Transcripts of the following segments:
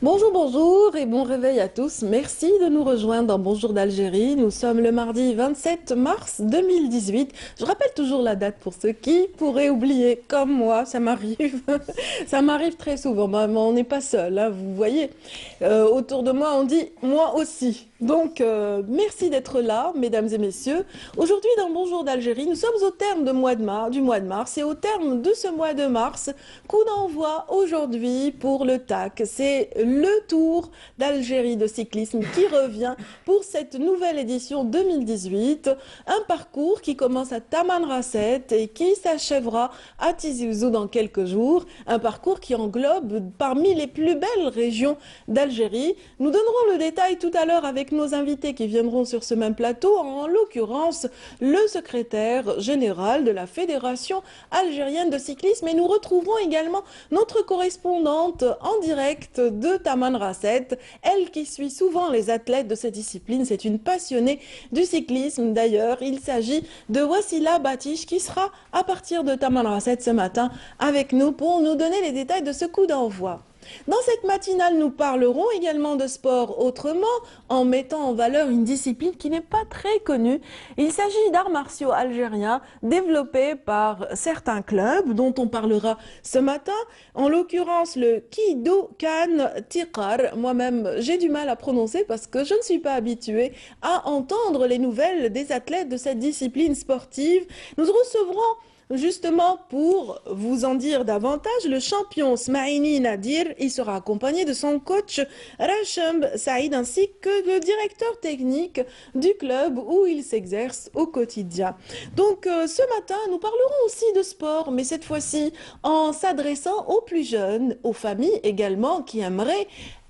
Bonjour, bonjour et bon réveil à tous. Merci de nous rejoindre dans Bonjour d'Algérie. Nous sommes le mardi 27 mars 2018. Je rappelle toujours la date pour ceux qui pourraient oublier, comme moi, ça m'arrive. Ça m'arrive très souvent. Mais on n'est pas seul, hein, vous voyez. Autour de moi, on dit moi aussi. Donc, merci d'être là, mesdames et messieurs. Aujourd'hui, dans Bonjour d'Algérie, nous sommes au terme du mois de mars. Et au terme de ce mois de mars, coup d'envoi aujourd'hui pour le TAC. C'est le Tour d'Algérie de cyclisme qui revient pour cette nouvelle édition 2018. Un parcours qui commence à Tamanrasset et qui s'achèvera à Tizi Ouzou dans quelques jours. Un parcours qui englobe parmi les plus belles régions d'Algérie. Nous donnerons le détail tout à l'heure avec nos invités qui viendront sur ce même plateau, en l'occurrence le secrétaire général de la Fédération algérienne de cyclisme. Et nous retrouverons également notre correspondante en direct de Tamanrasset, elle qui suit souvent les athlètes de cette discipline. C'est une passionnée du cyclisme d'ailleurs. Il s'agit de Wassila Batiche qui sera à partir de Tamanrasset ce matin avec nous pour nous donner les détails de ce coup d'envoi. Dans cette matinale, nous parlerons également de sport autrement, en mettant en valeur une discipline qui n'est pas très connue. Il s'agit d'arts martiaux algériens développés par certains clubs dont on parlera ce matin, en l'occurrence le Kidokan Tiqar. Moi-même, j'ai du mal à prononcer parce que je ne suis pas habituée à entendre les nouvelles des athlètes de cette discipline sportive. Nous recevrons justement, pour vous en dire davantage, le champion Smaïni Nadir, il sera accompagné de son coach Racham Saïd ainsi que le directeur technique du club où il s'exerce au quotidien. Donc ce matin, nous parlerons aussi de sport, mais cette fois-ci en s'adressant aux plus jeunes, aux familles également qui aimeraient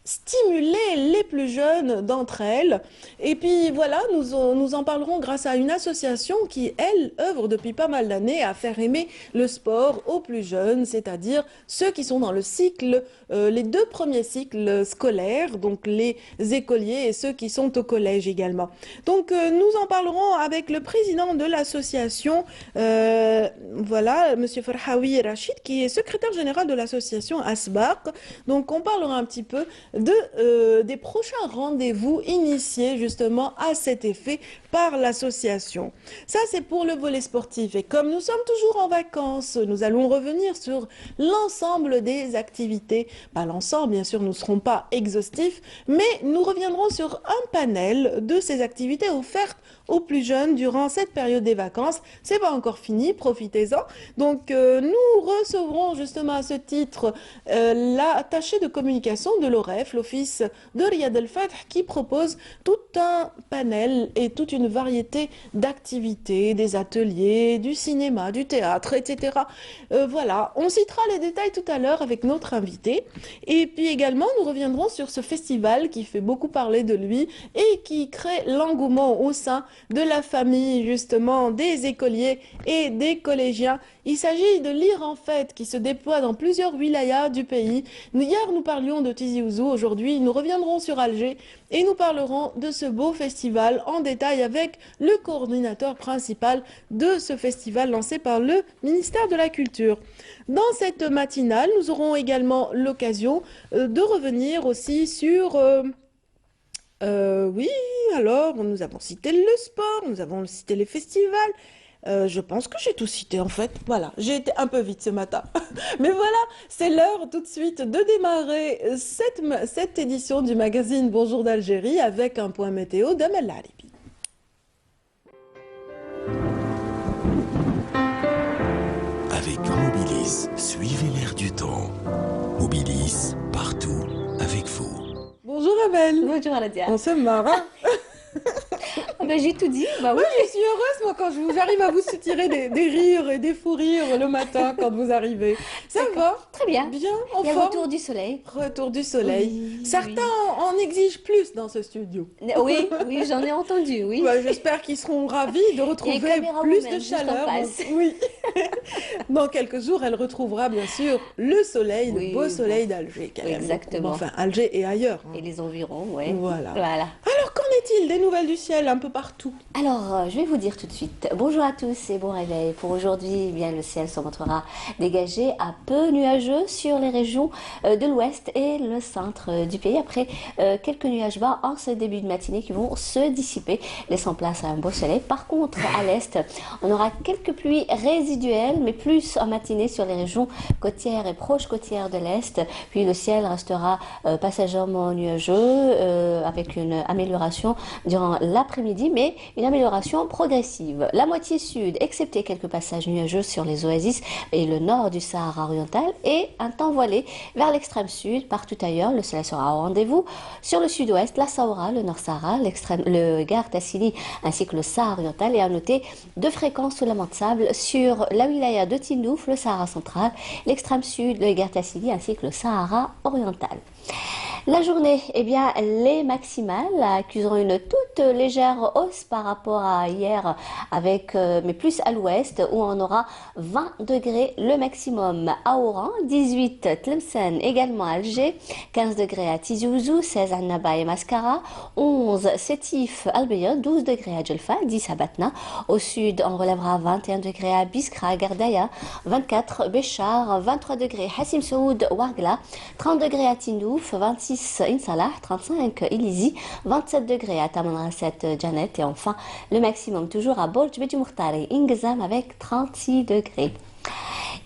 stimuler les plus jeunes d'entre elles. Et puis voilà, nous en parlerons grâce à une association qui, elle, œuvre depuis pas mal d'années à faire aimer le sport aux plus jeunes, c'est-à-dire ceux qui sont dans le cycle, les deux premiers cycles scolaires, donc les écoliers et ceux qui sont au collège également. Donc nous en parlerons avec le président de l'association, voilà, Monsieur Farhawi Rachid, qui est secrétaire général de l'association Asbaq. Donc on parlera un petit peu des prochains rendez-vous initiés justement à cet effet par l'association. Ça, c'est pour le volet sportif. Et comme nous sommes toujours en vacances, nous allons revenir sur l'ensemble des activités. Pas l'ensemble, bien sûr, nous ne serons pas exhaustifs, mais nous reviendrons sur un panel de ces activités offertes aux plus jeunes durant cette période des vacances. C'est pas encore fini, profitez-en. Donc, nous recevrons justement à ce titre l'attaché de communication de l'OREF, l'Office de Riyad El Fath, qui propose tout un panel et toute une variété d'activités, des ateliers, du cinéma, du théâtre, etc. Voilà, on citera les détails tout à l'heure avec notre invité. Et puis également, nous reviendrons sur ce festival qui fait beaucoup parler de lui et qui crée l'engouement au sein de la famille, justement, des écoliers et des collégiens. Il s'agit de l'IR en fait, qui se déploie dans plusieurs wilayas du pays. Hier, nous parlions de Tizi Ouzou. Aujourd'hui, nous reviendrons sur Alger et nous parlerons de ce beau festival en détail avec le coordinateur principal de ce festival lancé par le ministère de la Culture. Dans cette matinale, nous aurons également l'occasion de revenir aussi sur... oui, alors, nous avons cité le sport, nous avons cité les festivals. Je pense que j'ai tout cité en fait. Voilà, j'ai été un peu vite ce matin. Mais voilà, c'est l'heure tout de suite de démarrer cette édition du magazine Bonjour d'Algérie avec un point météo d'Amel Laribi. Avec Mobilis, suivez l'air du temps. Mobilis, partout avec vous. Bonjour Amel. Bonjour Aladia. On se marre, hein? Ben, j'ai tout dit. Bah oui. Oui, je suis heureuse moi quand j'arrive à vous soutirer des rires et des fous rires le matin quand vous arrivez. Ça va? Très bien. Bien, en Il y a le forme. retour du soleil. Retour du soleil. Oui, Certains en exigent plus dans ce studio. Oui, oui, j'en ai entendu, oui. Ouais, j'espère qu'ils seront ravis de retrouver caméra plus woman de juste en chaleur. face. Oui. Dans quelques jours, elle retrouvera bien sûr le soleil, le Oui, beau bon. soleil d'Alger. Quand même. Exactement. Enfin, Alger et ailleurs. Et les environs, ouais. Voilà. Voilà. Alors, qu'en est-il des nouvelles du ciel un peu partout? Alors, je vais vous dire tout de suite. Bonjour à tous et bon réveil. Pour aujourd'hui, eh bien, le ciel se montrera dégagé à peu nuageux sur les régions de l'ouest et le centre du pays. Après, quelques nuages bas en ce début de matinée qui vont se dissiper, laissant place à un beau soleil. Par contre, à l'est, on aura quelques pluies résiduelles, mais plus en matinée sur les régions côtières et proches côtières de l'est. Puis le ciel restera passagèrement nuageux avec une amélioration durant l'après-midi, mais une amélioration progressive. La moitié sud, excepté quelques passages nuageux sur les oasis et le nord du Sahara oriental, et un temps voilé vers l'extrême sud. Partout ailleurs, le soleil sera au rendez-vous. Sur le sud-ouest, la Sahara, le nord Sahara, le Gare Tassili ainsi que le Sahara oriental. Et à noter deux fréquences sous la de sable sur la wilaya de Tindouf, le Sahara central, l'extrême sud, le Gare Tassili ainsi que le Sahara oriental. La journée, eh bien, les maximales accuseront une toute légère hausse par rapport à hier, mais plus à l'ouest, où on aura 20 degrés le maximum à Oran, 18 Tlemcen, également à Alger, 15 degrés à Tizi Ouzou, 16 à Annaba et Mascara, 11 Sétif, Albeya, 12 degrés à Djelfa, 10 à Batna. Au sud, on relèvera 21 degrés à Biskra, Gardaya, 24 Béchar, 23 degrés Hassim Saoud, Ouargla, 30 degrés à Tindouf, 26 Insalah, 35 Ilizi, 27 degrés à Tamanrasset, Janet et enfin le maximum toujours à Borj Beji Mouhtari, Ingzam avec 36 degrés.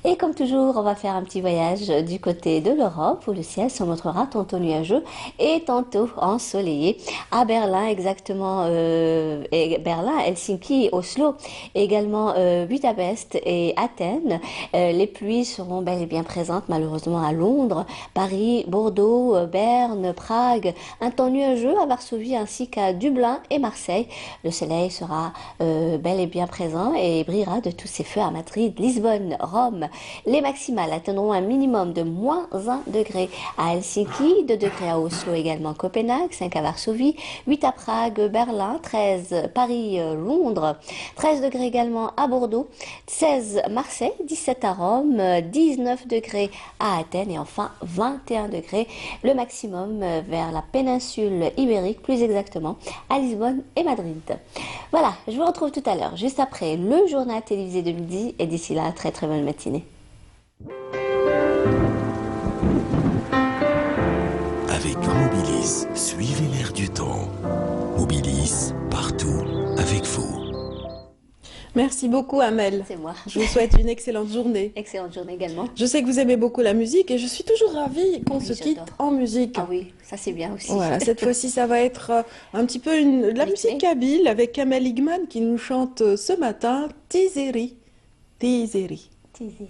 Et comme toujours, on va faire un petit voyage du côté de l'Europe où le ciel se montrera tantôt nuageux et tantôt ensoleillé. À Berlin, exactement, Berlin, Helsinki, Oslo, également Budapest et Athènes. Les pluies seront bel et bien présentes malheureusement à Londres, Paris, Bordeaux, Berne, Prague. Un temps nuageux à Varsovie ainsi qu'à Dublin et Marseille. Le soleil sera bel et bien présent et brillera de tous ses feux à Madrid, Lisbonne, Rome. Les maximales atteindront un minimum de moins 1 degré à Helsinki, 2 degrés à Oslo également, Copenhague, 5 à Varsovie, 8 à Prague, Berlin, 13 Paris, Londres, 13 degrés également à Bordeaux, 16 Marseille, 17 à Rome, 19 degrés à Athènes et enfin 21 degrés le maximum vers la péninsule ibérique, plus exactement à Lisbonne et Madrid. Voilà, je vous retrouve tout à l'heure, juste après le journal télévisé de midi et d'ici là, très très bonne matinée. Avec Mobilis, suivez l'air du temps. Mobilis, partout, avec vous. Merci beaucoup, Amel. C'est moi. Je vous souhaite une excellente journée. Excellente journée également. Je sais que vous aimez beaucoup la musique et je suis toujours ravie qu'on se quitte en musique. Ah oui, ça c'est bien aussi. Voilà, cette fois-ci, ça va être un petit peu de la musique kabyle avec Amel Igman qui nous chante ce matin Tizeri. Tizeri. Tizeri.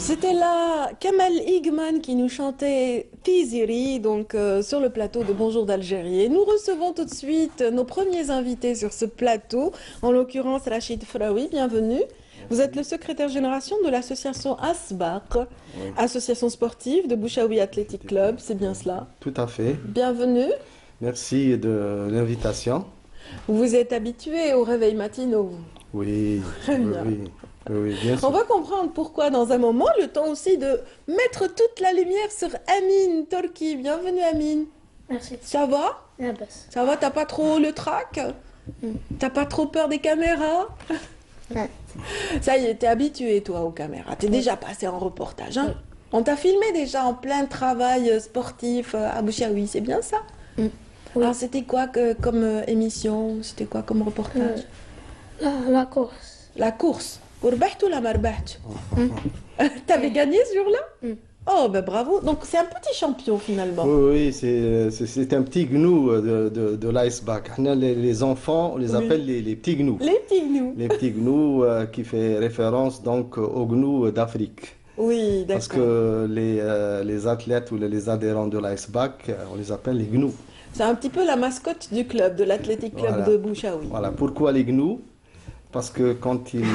C'était là Kamal Higman qui nous chantait Tiziri, donc sur le plateau de Bonjour d'Algérie. Et nous recevons tout de suite nos premiers invités sur ce plateau, en l'occurrence Rachid Fraoui, bienvenue. Vous êtes le secrétaire génération de l'association ASBAQ, association sportive de Bouchaoui Athletic Club, c'est bien cela? Tout à fait. Bienvenue. Merci de l'invitation. Vous êtes habitué au réveil matinaux, vous? Oui, Très bien. oui, bien sûr. On va comprendre pourquoi dans un moment, le temps aussi de mettre toute la lumière sur Amine Torki. Bienvenue Amine. Merci. Ça va? La basse. Ça va, t'as pas trop le trac? T'as pas trop peur des caméras? Non. Ça y est, t'es habitué toi aux caméras. T'es déjà passé en reportage, hein? On t'a filmé déjà en plein travail sportif à Bouchaoui, c'est bien ça? Oui. Alors c'était quoi comme émission? C'était quoi comme reportage? La course. La course. وربحت ولا ما ربحتش؟ T'avais gagné ce jour-là? Oh, ben bravo. Donc, c'est un petit champion finalement. Oui, c'est un petit gnou de l'iceberg. Les enfants, on les appelle les petits gnous. Les petits gnous. Les petits gnous qui fait référence donc aux gnous d'Afrique. Oui, d'accord. Parce que les athlètes ou les adhérents de l'iceberg, on les appelle les gnous. C'est un petit peu la mascotte du club, de l'Athletic Club Voilà. de Bouchaoui. Voilà. Pourquoi les gnous? Parce que quand ils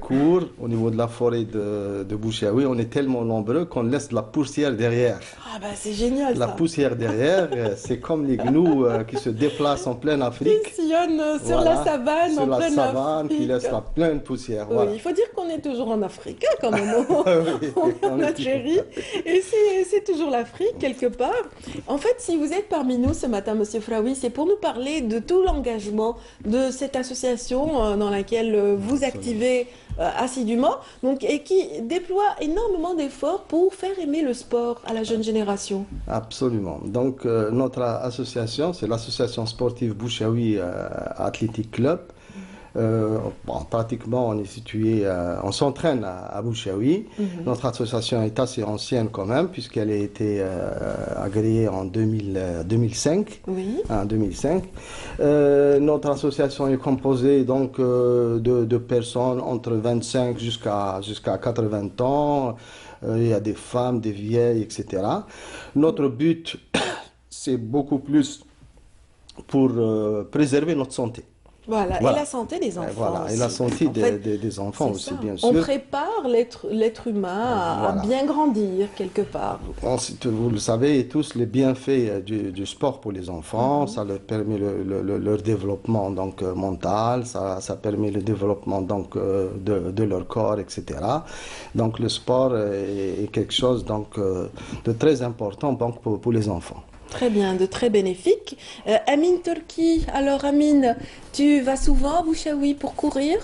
courent au niveau de la forêt de Bouchaoui, on est tellement nombreux qu'on laisse de la poussière derrière. Ah bah c'est génial La ça. poussière derrière, c'est comme les gnous qui se déplacent en pleine Qui Afrique. sillonne sur Voilà, la savane, sur en la pleine savane, qui Afrique. laisse la pleine poussière. Oui, Voilà. il faut dire qu'on est toujours en Afrique, hein, quand même, Oui, en on est Algérie. Et c'est toujours l'Afrique, quelque part. En fait, si vous êtes parmi nous ce matin, Monsieur Fraoui, c'est pour nous parler de tout l'engagement de cette association dans laquelle vous activez assidûment, donc, et qui déploie énormément d'efforts pour faire aimer le sport à la jeune génération. Absolument. Donc, notre association, c'est l'association sportive Bouchaoui Athletic Club. Pratiquement, on est situé, on s'entraîne à Bouchaoui. Notre association est assez ancienne quand même, puisqu'elle a été agréée en 2005. Oui. En 2005. Notre association est composée donc de personnes entre 25 jusqu'à 80 ans. Il y a des femmes, des vieilles, etc. Notre but, c'est beaucoup plus pour préserver notre santé. Voilà. Voilà. Et la santé des enfants. Voilà, et aussi. la santé En fait, des enfants c'est aussi, ça. bien On sûr. prépare l'être humain à Voilà. bien grandir quelque part. Ensuite, vous le savez tous, les bienfaits du sport pour les enfants, ça leur permet leur développement donc, mental, ça permet le développement donc, de leur corps, etc. Donc le sport est quelque chose donc, de très important donc, pour les enfants. Très bien, de très bénéfique. Amine Turki, alors Amine, tu vas souvent à Bouchaoui pour courir?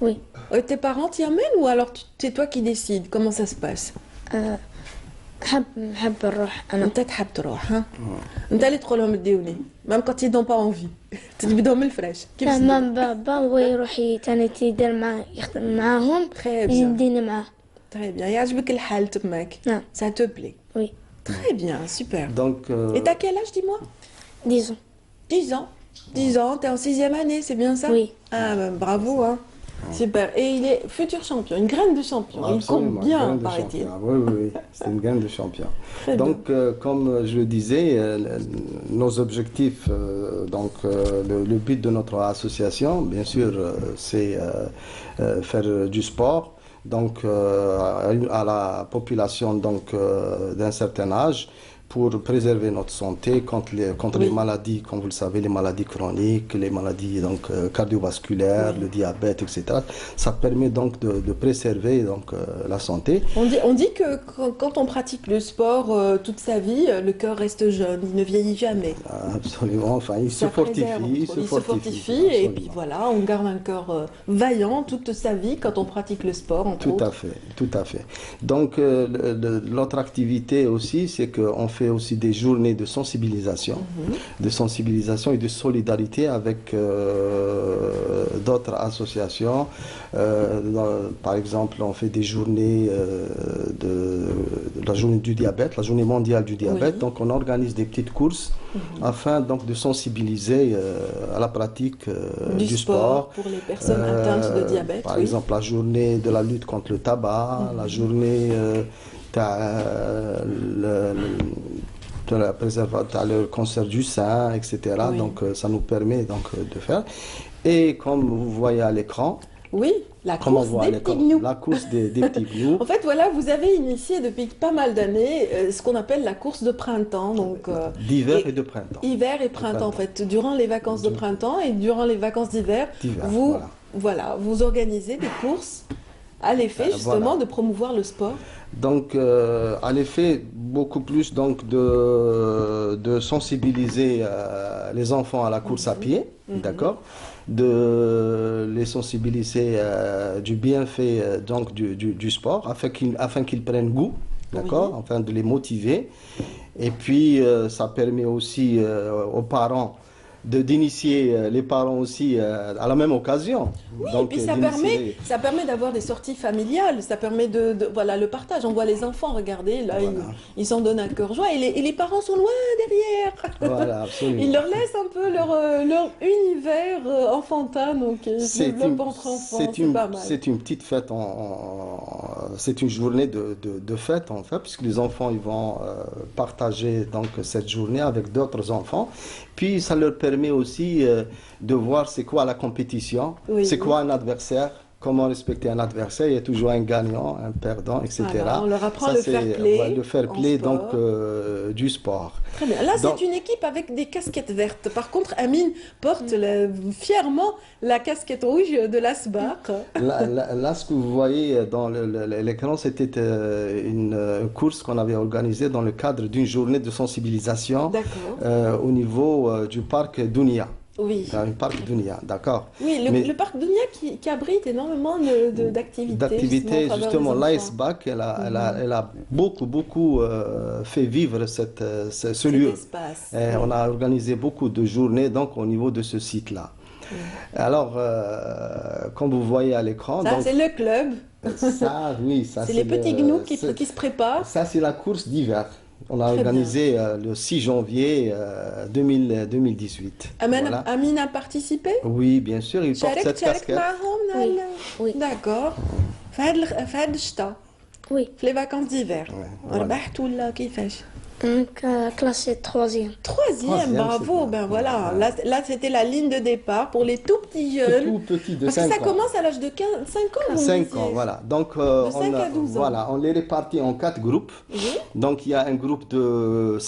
Oui. Tes parents t'y amènent ou alors c'est toi qui décides? Comment ça se passe? نحب نروح أنا. انت تحب تروح ها؟ انت اللي تقول لهم اديوني même quand ils n'ont pas envie. تجبدهم الفراش كيف لا صدق؟ ما بابا هو يروح تاني تيدير مع يخدم معاهم Très bien. يدينا معاه. Très bien. يعجبك الحال تماك؟ نعم. Ça te plaît? Oui. Très bien, super. Donc, Et t'as quel âge, dis-moi? Disons. 10 ans. 10 ans, t'es en 6e année, c'est bien ça? Oui. Ah, ben, bravo, hein. Super. Et il est futur champion, une graine de champion. Il absolument, compte bien, graine de paraît-il. champion. Oui, c'est une graine de champion. Très Donc, comme je le disais, nos objectifs, le but de notre association, bien sûr, c'est faire du sport. Donc, à la population donc, d'un certain âge, pour préserver notre santé contre les maladies, comme vous le savez, les maladies chroniques, les maladies donc, cardiovasculaires, le diabète, etc. Ça permet donc de préserver donc, la santé. On dit que quand on pratique le sport toute sa vie, le cœur reste jeune, il ne vieillit jamais. Absolument, enfin, il se Ça fortifie. préserve, il se fortifie et puis voilà, on garde un cœur vaillant toute sa vie quand on pratique le sport, entre Tout autres. à fait, tout à fait. Donc, notre activité aussi, c'est qu'on fait fait aussi des journées de sensibilisation et de solidarité avec d'autres associations. Par exemple, on fait des journées de la journée du diabète, la journée mondiale du diabète. Oui. Donc, on organise des petites courses afin donc de sensibiliser à la pratique Du du sport sport. pour les personnes atteintes de diabète, Par oui. exemple, la journée de la lutte contre le tabac, la journée de la préservation, le cancer du sein, etc. Oui. Donc, ça nous permet donc de faire. Et comme vous voyez à l'écran, Oui, la comme on course voit à des l'écran, petits gnous. la course des petits gnous. En fait, voilà, vous avez initié depuis pas mal d'années ce qu'on appelle la course de printemps, donc D'hiver et de printemps. hiver et printemps en fait. Durant les vacances de printemps et durant les vacances d'hiver, D'hiver, vous, voilà. vous organisez des courses à l'effet justement Voilà. de promouvoir le sport. Donc, à l'effet, beaucoup plus donc de sensibiliser les enfants à la course à pied, d'accord, de les sensibiliser du bienfait donc du sport, afin qu'ils prennent goût, d'accord, Oui. afin de les motiver. Et puis, ça permet aussi aux parents d'initier les parents aussi à la même occasion. Oui, Donc, et puis ça d'initier ça permet d'avoir des sorties familiales, ça permet voilà, le partage. On voit les enfants, regardez, là, Voilà. ils s'en donnent à cœur joie et les parents sont loin derrière. Voilà, absolument. Ils leur laissent un peu leur univers enfantin, donc ils se développent entre enfants, c'est pas mal. C'est une petite fête, c'est une journée de fête en fait, puisque les enfants ils vont partager donc cette journée avec d'autres enfants. Puis ça leur permet aussi de voir c'est quoi la compétition, Oui. c'est quoi un adversaire, comment respecter un adversaire. Il y a toujours un gagnant, un perdant, etc. Voilà, on leur apprend Ça, le c'est, fair play le fair en play sport. donc du sport. Très bien. Là, Donc- c'est une équipe avec des casquettes vertes. Par contre, Amine porte fièrement la casquette rouge de l'Asbar. Là, ce que vous voyez dans l'écran, c'était une course qu'on avait organisée dans le cadre d'une journée de sensibilisation D'accord. au niveau du parc Dounia. Oui. Un parc Dounia, d'accord. Oui, Mais- le parc Dunia qui abrite énormément d'activités. D'activités, justement, à travers justement, les enfants. l'IceBack, elle a beaucoup fait vivre ce lieu. Cet espace. On a organisé beaucoup de journées donc au niveau de ce site-là. Alors, comme vous voyez à l'écran, Ça, donc, c'est le club. ça, oui, ça C'est les petits gnous qui se préparent. Ça, c'est la course d'hiver. On a Très organisé le 6 janvier 2018. Voilà. Amine a participé. Oui, bien sûr, il porte cette شاركت casquette. معهم Oui. Oui. D'accord. في هاد الشتاء Oui. في les vacances d'hiver. Ouais, voilà. ربحت ولا كيفاش؟ Donc, classé troisième. Troisième, Troisième, bravo. c'est bien. Ben voilà, Voilà. là c'était la ligne de départ pour les tout petits jeunes. Tout petit de Parce que 5 ça ans. commence à l'âge de 5 ans. vous me 5 disiez. ans, voilà. Donc, De 5 à 12 ans. voilà, on les répartit en 4 groupes. Oui. Donc, il y a un groupe de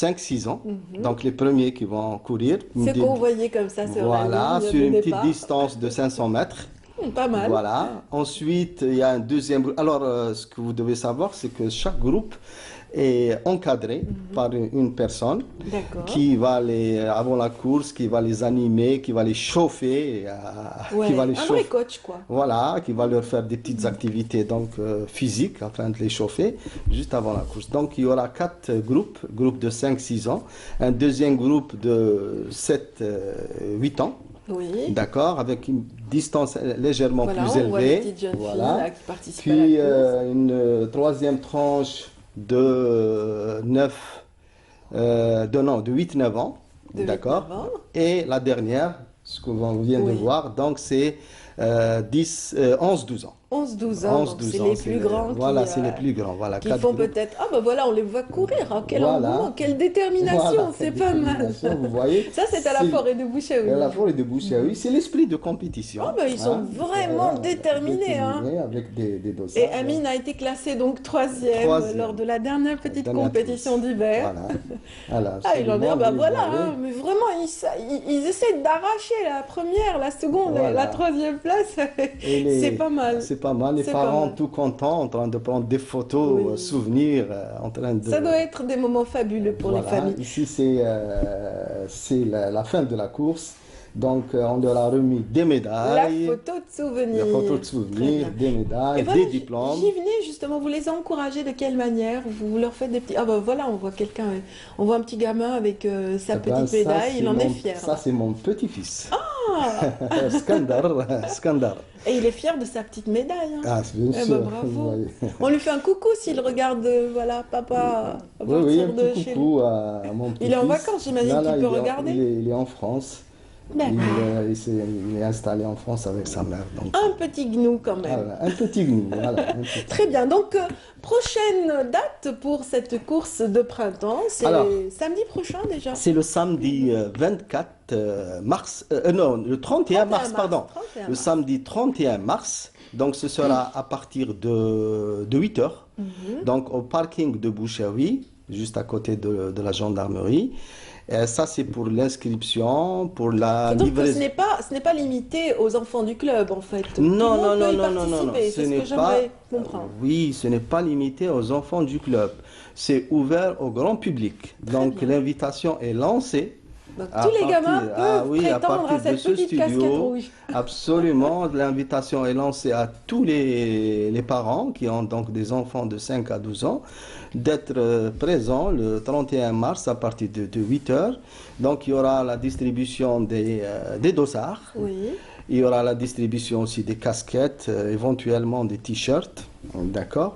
5-6 ans. Donc, les premiers qui vont courir. C'est qu'on voyait comme ça sur Voilà, la ligne sur de une petite départ. distance de 500 mètres. Pas mal. Voilà. Ensuite, il y a un deuxième groupe. Alors, ce que vous devez savoir, c'est que chaque groupe est encadré par une personne D'accord. qui va avant la course, qui va les animer, qui va les chauffer, Ouais, qui va les un vrai chauffer. coach quoi. Voilà, qui va leur faire des petites activités donc physiques afin de les chauffer juste avant la course. Donc il y aura 4 groupes de 5-6 ans, un deuxième groupe de 7-8 ans. Oui. D'accord, avec une distance légèrement Voilà, plus on voit les élevée. petites jeunes Voilà. filles là, qui participent à Puis la course. une troisième tranche de 8-9 ans. De D'accord. 8-9 ans. Et la dernière, ce que l'on vient de Oui. voir, donc c'est 11-12 ans. 11-12 ans, donc 11-12 c'est ans, les plus grands Voilà, qui, c'est les plus grands. Voilà, qui 4 font groupes. peut-être... Ah ben voilà, on les voit courir, hein, quel Voilà. engouement, quelle détermination, Voilà, c'est cette pas mal. détermination, vous voyez. Ça c'est à la forêt de Bouchaoui. À la forêt de Bouchaoui, c'est l'esprit de compétition. Ah ben, ils sont vraiment déterminés, hein. Avec des dosages. Et Amine a été classée donc troisième lors de la dernière petite Dernière compétition course. d'hiver. Voilà. Voilà, Ah, il en est, absolument, bah vous voilà, voyez. hein, mais vraiment, ils essaient d'arracher la première, la seconde, Voilà. la troisième place. Et C'est pas mal. C'est pas mal. Les C'est pas parents mal. tout contents, en train de prendre des photos, Oui. souvenirs, en train de. Ça doit être des moments fabuleux pour les Voilà. familles. Ici, c'est la fin de la course. Donc, on leur a remis des La médailles, photo de souvenir. des photos de Très souvenirs, bien. des médailles, Et voilà, des diplômes. j'y venais justement, vous les encouragez de quelle manière? Vous leur faites des petits... Ah ben voilà, on voit quelqu'un, on voit un petit gamin avec sa Eh ben, petite ça, médaille, il en est mon- fier. Ça, c'est mon petit-fils. Ah, Skandar, Skandar. et il est fier de sa petite médaille, hein. Ah, bien Eh ben, sûr. bravo. Oui, On lui fait un coucou s'il regarde, voilà, papa, à oui, oui, un partir de petit chez lui. coucou à mon petit-fils. Il est en vacances, j'imagine Là, qu'il là, peut il est en- regarder. il est en France. D'accord. Il est installé en France avec sa mère. Donc, Un petit gnou quand même. voilà, un petit gnou. Voilà, un petit- Très bien. Donc, prochaine date pour cette course de printemps, c'est Alors, samedi prochain déjà. C'est le samedi 24 mars, non, le 31 mars, pardon. 31 Le mars. samedi 31 mars. Donc, ce sera à partir de 8 heures. Donc, au parking de Boucherville, juste à côté de la gendarmerie. Et ça, c'est pour l'inscription, pour la Donc, livraison. ce n'est pas limité aux enfants du club, en fait. Tout Non, le non, monde peut non, y non, non, non, non. participer. C'est ce que j'aimerais comprendre. Oui, ce n'est pas limité aux enfants du club. C'est ouvert au grand public. Donc, bien. l'invitation est lancée. Donc, À tous les partir- gamins peuvent oui, à prétendre à partir de cette ce petite casquette studio, rouge. absolument. L'invitation est lancée à tous les parents qui ont donc des enfants de 5 à 12 ans d'être présents le 31 mars à partir de 8 heures. Donc, il y aura la distribution des dossards. Oui. Il y aura la distribution aussi des casquettes, éventuellement des t-shirts. D'accord?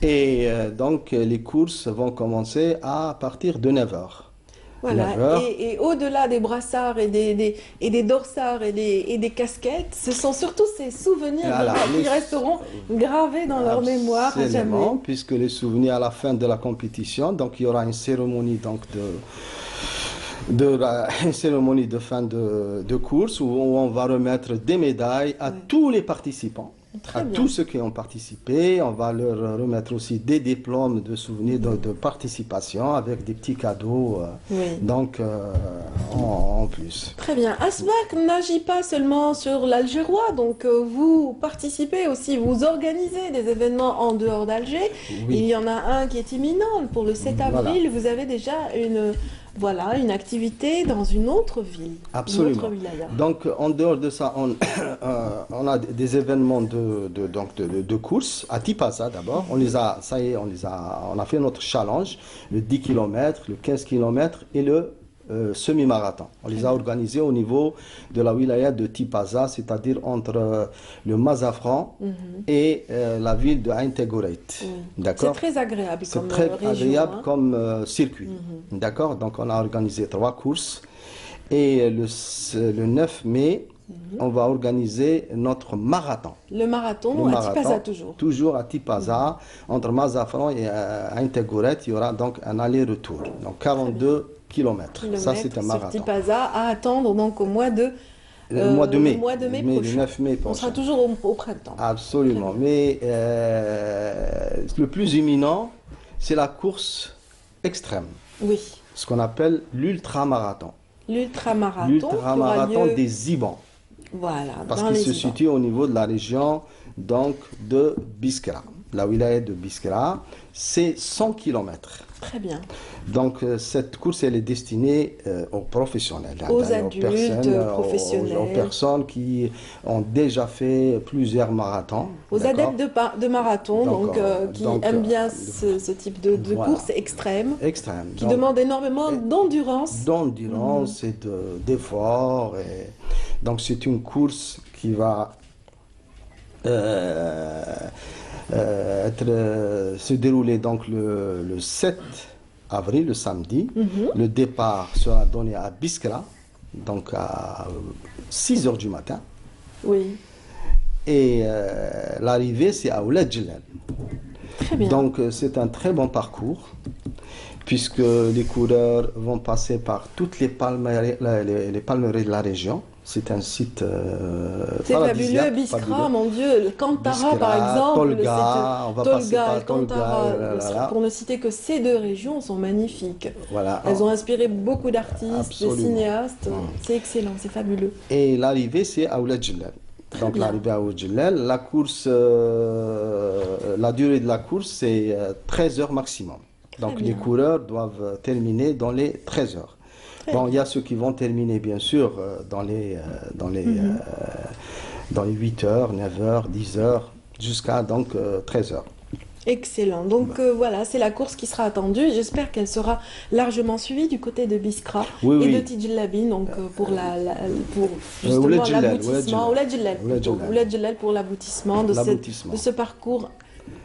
Et donc, les courses vont commencer à partir de 9 heures. Voilà. 9 heures. Et au-delà des brassards et des dorsards et des casquettes, ce sont surtout ces souvenirs Voilà, qui les- resteront gravés dans leur mémoire à jamais. Absolument, puisque les souvenirs à la fin de la compétition, donc il y aura une cérémonie donc une cérémonie de fin de course où on va remettre des médailles à tous les participants. Très À bien. tous ceux qui ont participé, on va leur remettre aussi des diplômes de souvenirs de participation avec des petits cadeaux Oui. donc en plus. Très bien. ASMAC n'agit pas seulement sur l'Algérois, donc vous participez aussi, vous organisez des événements en dehors d'Alger. Oui. Il y en a un qui est imminent pour le 7 Voilà. avril. Vous avez déjà une activité dans une autre ville. Absolument. Une autre wilaya. Donc, en dehors de ça, on a des événements de course à Tipaza d'abord. On a fait notre challenge, le 10 km, le 15 km et le semi-marathon. On les a organisés au niveau de la wilaya de Tipaza, c'est-à-dire entre le Mazafran et la ville de Ain Tegoureit. C'est D'accord? très agréable C'est comme très région. agréable Hein. comme circuit. D'accord? Donc, on a organisé 3 courses. Et le 9 mai, on va organiser notre marathon. Le marathon, Le à Tipaza marathon, toujours. Toujours à Tipaza. Entre Mazafran et Ain Tegoureit, il y aura donc un aller-retour. Donc, 42 km. Ça, c'est un Sur marathon. Tipaza à attendre donc au mois de Le mois de mai. le mois de mai le prochain. 9 mai On prochain. sera toujours au printemps. Absolument. Mais le plus imminent, c'est la course extrême. Oui. Ce qu'on appelle l'ultramarathon. L'ultramarathon qui aura L'ultramarathon lieu, des Ibans. voilà, Parce dans qu'il les se Ibans. situe au niveau de la région donc, de Biskra. La wilaya de Biskra, c'est 100 km. Très bien. Donc cette course, elle est destinée aux professionnels. Aux C'est-à-dire adultes, professionnels. Aux personnes qui ont déjà fait plusieurs marathons. Aux d'accord? adeptes de marathon, qui donc, aiment bien ce type de voilà. course extrême, Extrême. qui Donc, demande énormément d'endurance. d'endurance et d'effort. Donc c'est une course qui va se dérouler donc le 7 avril, le samedi. Le départ sera donné à Biskra, donc à 6 heures du matin. Oui, Et l'arrivée, c'est à Ouled Djellal. très bien. Donc c'est un très bon parcours, puisque les coureurs vont passer par toutes les palmeries de la région. C'est un site C'est fabuleux, paradisiaque, Biskra, fabuleux. mon Dieu, le Kantara Biskra, par exemple, Tolga, on va passer Tolga, par Tolga, Kantara, pour ne citer que ces deux régions, sont magnifiques. Voilà. Elles ont inspiré beaucoup d'artistes, Absolument. de cinéastes. C'est excellent, c'est fabuleux. Et l'arrivée, c'est à Ouled Djellal. Donc bien. l'arrivée à Ouled Djellal, la course, la durée de la course, c'est 13 heures maximum. Donc bien. les coureurs doivent terminer dans les 13 heures. Bon, il y a ceux qui vont terminer, bien sûr, dans les 8 heures, 9 heures, 10 heures, jusqu'à donc 13 heures. Excellent. Donc voilà, c'est la course qui sera attendue. J'espère qu'elle sera largement suivie du côté de Biskra Oui, et oui. de Tidjillabine, donc pour justement l'aboutissement, Ouled Djellal pour l'aboutissement de ce parcours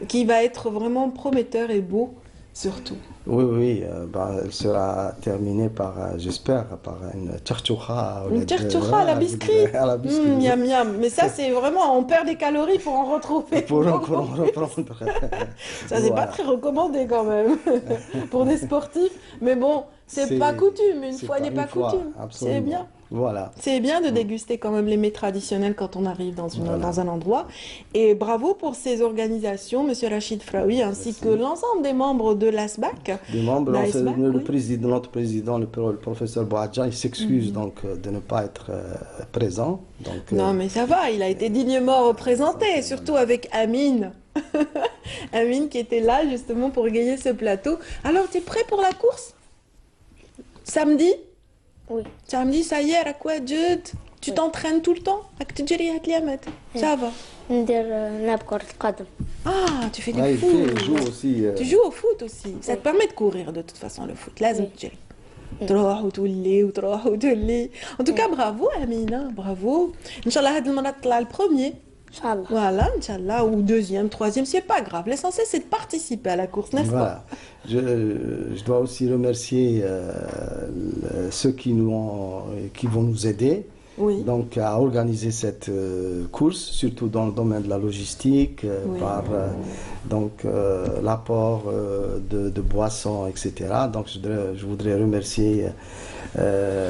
qui va être vraiment prometteur et beau surtout. Oui, oui, elle sera terminée par, j'espère, par une tchartchoucha. Une tchartchoucha à la biscuit. Miam, miam. Mais ça, c'est vraiment, on perd des calories pour en retrouver. Pour en reprendre. Ça, c'est pas très recommandé quand même pour des sportifs. Mais bon, c'est pas coutume. Une fois n'est pas coutume. C'est bien. Voilà. C'est bien de déguster quand même les mets traditionnels quand on arrive dans un endroit. Et bravo pour ces organisations, Monsieur Rachid Fraoui, ainsi que l'ensemble des membres de l'ASBAC. Des membres, notre président, le professeur Bouadja, il s'excuse donc de ne pas être présent. Donc, non, mais ça va, il a été dignement représenté, surtout avec Amine. Amine qui était là justement pour égayer ce plateau. Alors, tu es prêt pour la course? Samedi? Oui. Samedi, ça y est, à quoi, Jude? Tu t'entraînes tout le temps? Ça va? Ah, tu fais du foot. Il joue aussi. Tu joues au foot aussi. Ça te permet de courir de toute façon, le foot. Là, en tout cas, bravo Amina, bravo. Inch'Allah, هاد المرة تطلع le premier. Inch'Allah. Voilà, Inch'Allah, ou deuxième, troisième, c'est pas grave. L'essentiel, c'est de participer à la course, n'est-ce pas? Je dois aussi remercier ceux qui vont nous aider. Oui. Donc, à organiser cette course, surtout dans le domaine de la logistique, par l'apport de boissons, etc. Donc, je voudrais remercier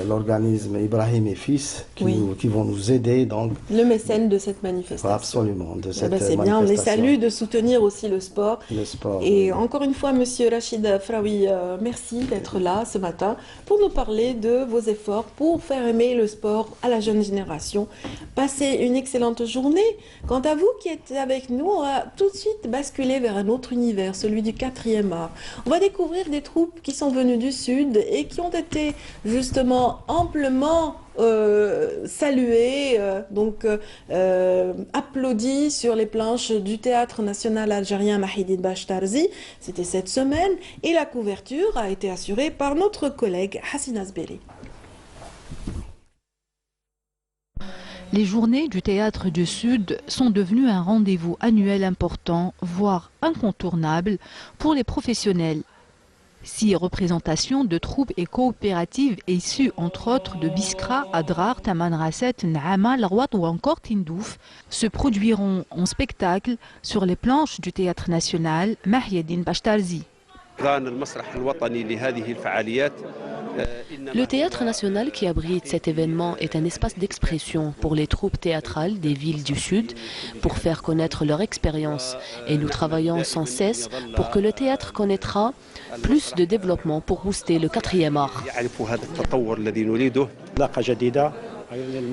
l'organisme Ibrahim et Fils qui vont nous aider. Donc, le mécène de cette manifestation. Absolument, de cette c'est bien, on les salue, de soutenir aussi le sport. Le sport. Et encore une fois, Monsieur Rachid Fraoui, merci d'être là ce matin pour nous parler de vos efforts pour faire aimer le sport à la jeune génération. Passez une excellente journée. Quant à vous qui êtes avec nous, on va tout de suite basculer vers un autre univers, celui du 4e art. On va découvrir des troupes qui sont venues du Sud et qui ont été justement amplement saluées, applaudis sur les planches du Théâtre national algérien Mahidine Bachtarzi. C'était cette semaine et la couverture a été assurée par notre collègue Hassina Zberi. Les journées du Théâtre du Sud sont devenues un rendez-vous annuel important, voire incontournable pour les professionnels. 6 représentations de troupes et coopératives issues entre autres de Biskra, Adrar, Tamanrasset, Naama, Larwat ou encore Tindouf se produiront en spectacle sur les planches du Théâtre national Mahidine Bachtarzi. Le Théâtre national qui abrite cet événement est un espace d'expression pour les troupes théâtrales des villes du Sud pour faire connaître leur expérience. Et nous travaillons sans cesse pour que le théâtre connaîtra plus de développement pour booster le 4e art.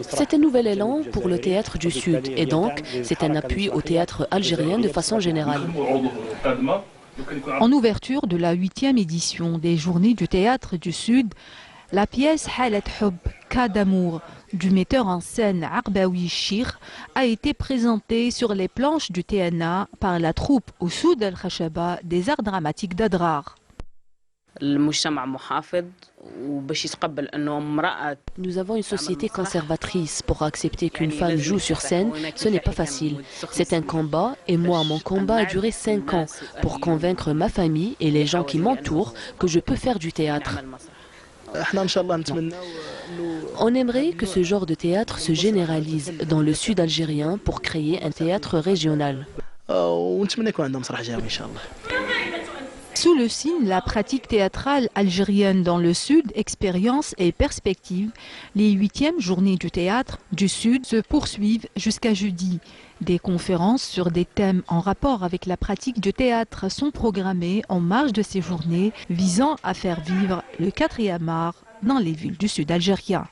C'est un nouvel élan pour le théâtre du Sud et donc c'est un appui au théâtre algérien de façon générale. En ouverture de la 8e édition des Journées du Théâtre du Sud, la pièce Halat Hub, Cas d'amour du metteur en scène Arbaoui Chir a été présentée sur les planches du TNA par la troupe au Soud al-Khashaba des arts dramatiques d'Adrar. Nous avons une société conservatrice. Pour accepter qu'une femme joue sur scène, ce n'est pas facile. C'est un combat et moi, mon combat a duré 5 ans pour convaincre ma famille et les gens qui m'entourent que je peux faire du théâtre. On aimerait que ce genre de théâtre se généralise dans le sud algérien pour créer un théâtre régional. Sous le signe la pratique théâtrale algérienne dans le Sud, expérience et perspective, les 8e journées du théâtre du Sud se poursuivent jusqu'à jeudi. Des conférences sur des thèmes en rapport avec la pratique du théâtre sont programmées en marge de ces journées visant à faire vivre le 4e art dans les villes du Sud algérien.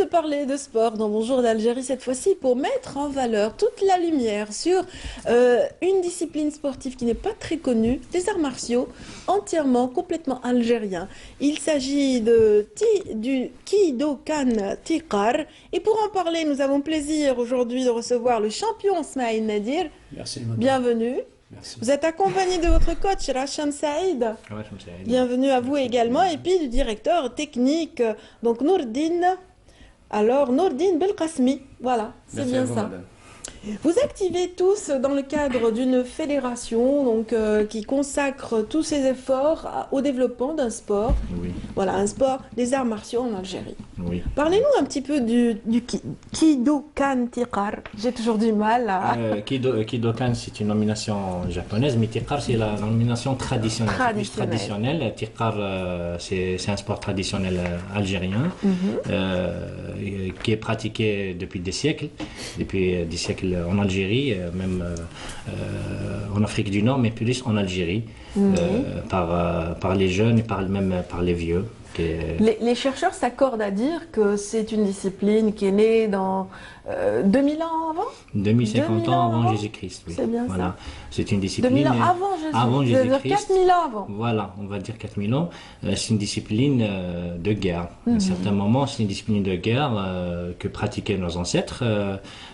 parler de sport dans Bonjour d'Algérie, cette fois-ci pour mettre en valeur toute la lumière sur une discipline sportive qui n'est pas très connue, les arts martiaux, entièrement, complètement algériens. Il s'agit du Kidokan Tiqar. Et pour en parler, nous avons plaisir aujourd'hui de recevoir le champion Smaïl Nadir. Merci, madame. Bienvenue. Merci. Vous êtes accompagné de votre coach Racham Saïd. Bienvenue à vous également. Et puis du directeur technique, donc Nourdine. Alors, Nourdine Belkasmi. Voilà, c'est Merci bien à vous, ça. madame. Vous activez tous dans le cadre d'une fédération donc, qui consacre tous ses efforts au développement d'un sport. Oui, Voilà, un sport des arts martiaux en Algérie. oui. Parlez-nous un petit peu du Kidokan Tiqar. J'ai toujours du mal à... Kidokan, c'est une nomination japonaise, mais Tiqar, c'est la nomination traditionnelle. Traditionnelle. Tiqar, c'est un sport traditionnel algérien qui est pratiqué depuis des siècles en Algérie, même en Afrique du Nord, mais plus en Algérie, par les jeunes et même par les vieux. Les chercheurs s'accordent à dire que c'est une discipline qui est née dans 2000 ans avant 2050 ans avant Jésus-Christ. Oui. C'est bien voilà. ça. C'est une discipline 2000 ans avant Jésus. avant C'est-à-dire Jésus-Christ. 4000 ans avant. Voilà, on va dire 4000 ans. C'est une discipline de guerre. À un certain moment, c'est une discipline de guerre que pratiquaient nos ancêtres.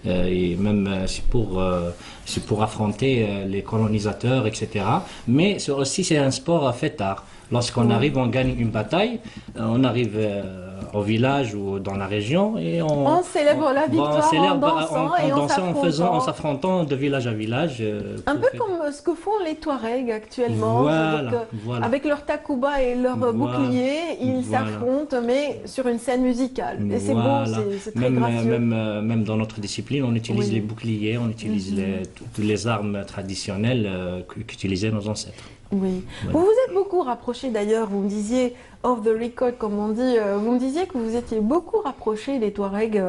Et même c'est pour affronter les colonisateurs, etc. Mais c'est un sport fait tard. Lorsqu'on arrive, on gagne une bataille, on arrive au village ou dans la région et On célèbre la victoire en dansant et en s'affrontant de village à village. Un peu comme ce que font les Touaregs actuellement. Voilà, Donc, avec leur takouba et leur bouclier, ils s'affrontent, mais sur une scène musicale. Et c'est beau, c'est très gracieux. Même dans notre discipline, on utilise les boucliers, on utilise toutes les armes traditionnelles qu'utilisaient nos ancêtres. Oui. Voilà. Vous vous êtes beaucoup rapproché d'ailleurs, vous me disiez, off the record comme on dit, vous me disiez que vous étiez beaucoup rapproché des Touaregs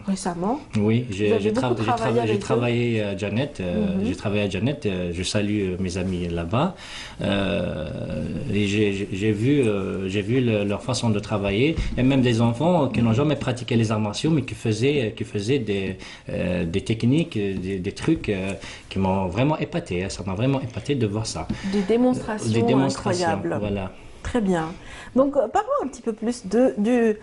récemment. Oui, j'ai travaillé à Janet, j'ai travaillé à Janet, je salue mes amis là-bas, et j'ai vu leur façon de travailler, et même des enfants qui n'ont jamais pratiqué les arts martiaux, mais qui faisaient des techniques, des trucs qui m'ont vraiment épaté, ça m'a vraiment épaté de voir ça. Des démonstrations incroyables. Voilà. Très bien. Donc, parlons un petit peu plus du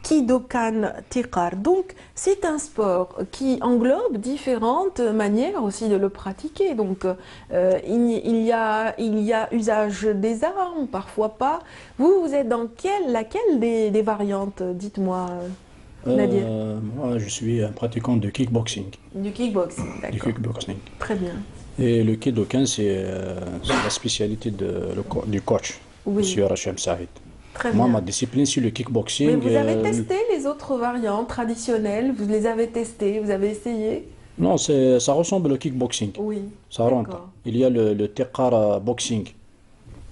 Kidokan Tiqar. Donc, c'est un sport qui englobe différentes manières aussi de le pratiquer. Donc, il y a usage des armes, parfois pas. Vous êtes dans laquelle des variantes, dites-moi, Nadir? Moi, je suis un pratiquant de kickboxing. Du kickboxing, d'accord. Du kickboxing. Très bien. Et le Kidokan, c'est la spécialité du coach, Oui. M. Racham Saïd. Très Moi, bien. ma discipline, c'est le kickboxing. Mais vous avez testé les autres variantes traditionnelles? Vous les avez testées? Vous avez essayé? Non, ça ressemble au kickboxing. Oui. Ça rentre. D'accord. Il y a le Tiqar boxing.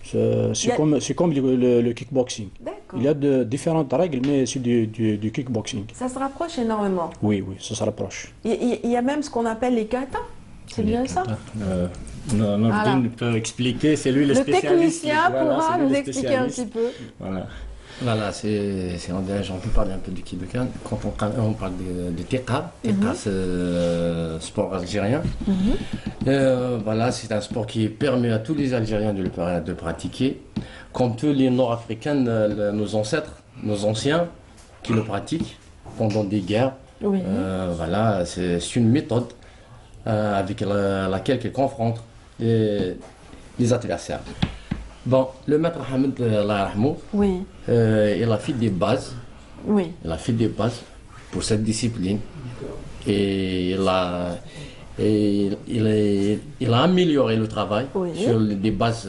C'est comme le kickboxing. D'accord. Il y a différentes règles, mais c'est du kickboxing. Ça se rapproche énormément. Oui, ça se rapproche. Il y a même ce qu'on appelle les katas. C'est bien ça? Nordine peut expliquer, c'est lui le Le spécialiste. technicien Voilà, pourra c'est lui nous le expliquer un spécialiste. petit peu. Voilà. Voilà, on peut parler un peu du Kidokan. Quand on parle de Tiqar, c'est sport algérien. Voilà, c'est un sport qui permet à tous les Algériens de le pratiquer. Comme tous les Nord-Africains, nos ancêtres, nos anciens, qui le pratiquent pendant des guerres. Oui. Voilà, c'est une méthode avec laquelle ils confrontent les adversaires. Bon, le maître Hamed Allah yarhamou, Oui. il a fait des bases. Oui. Il a fait des bases pour cette discipline et il a amélioré le travail sur des bases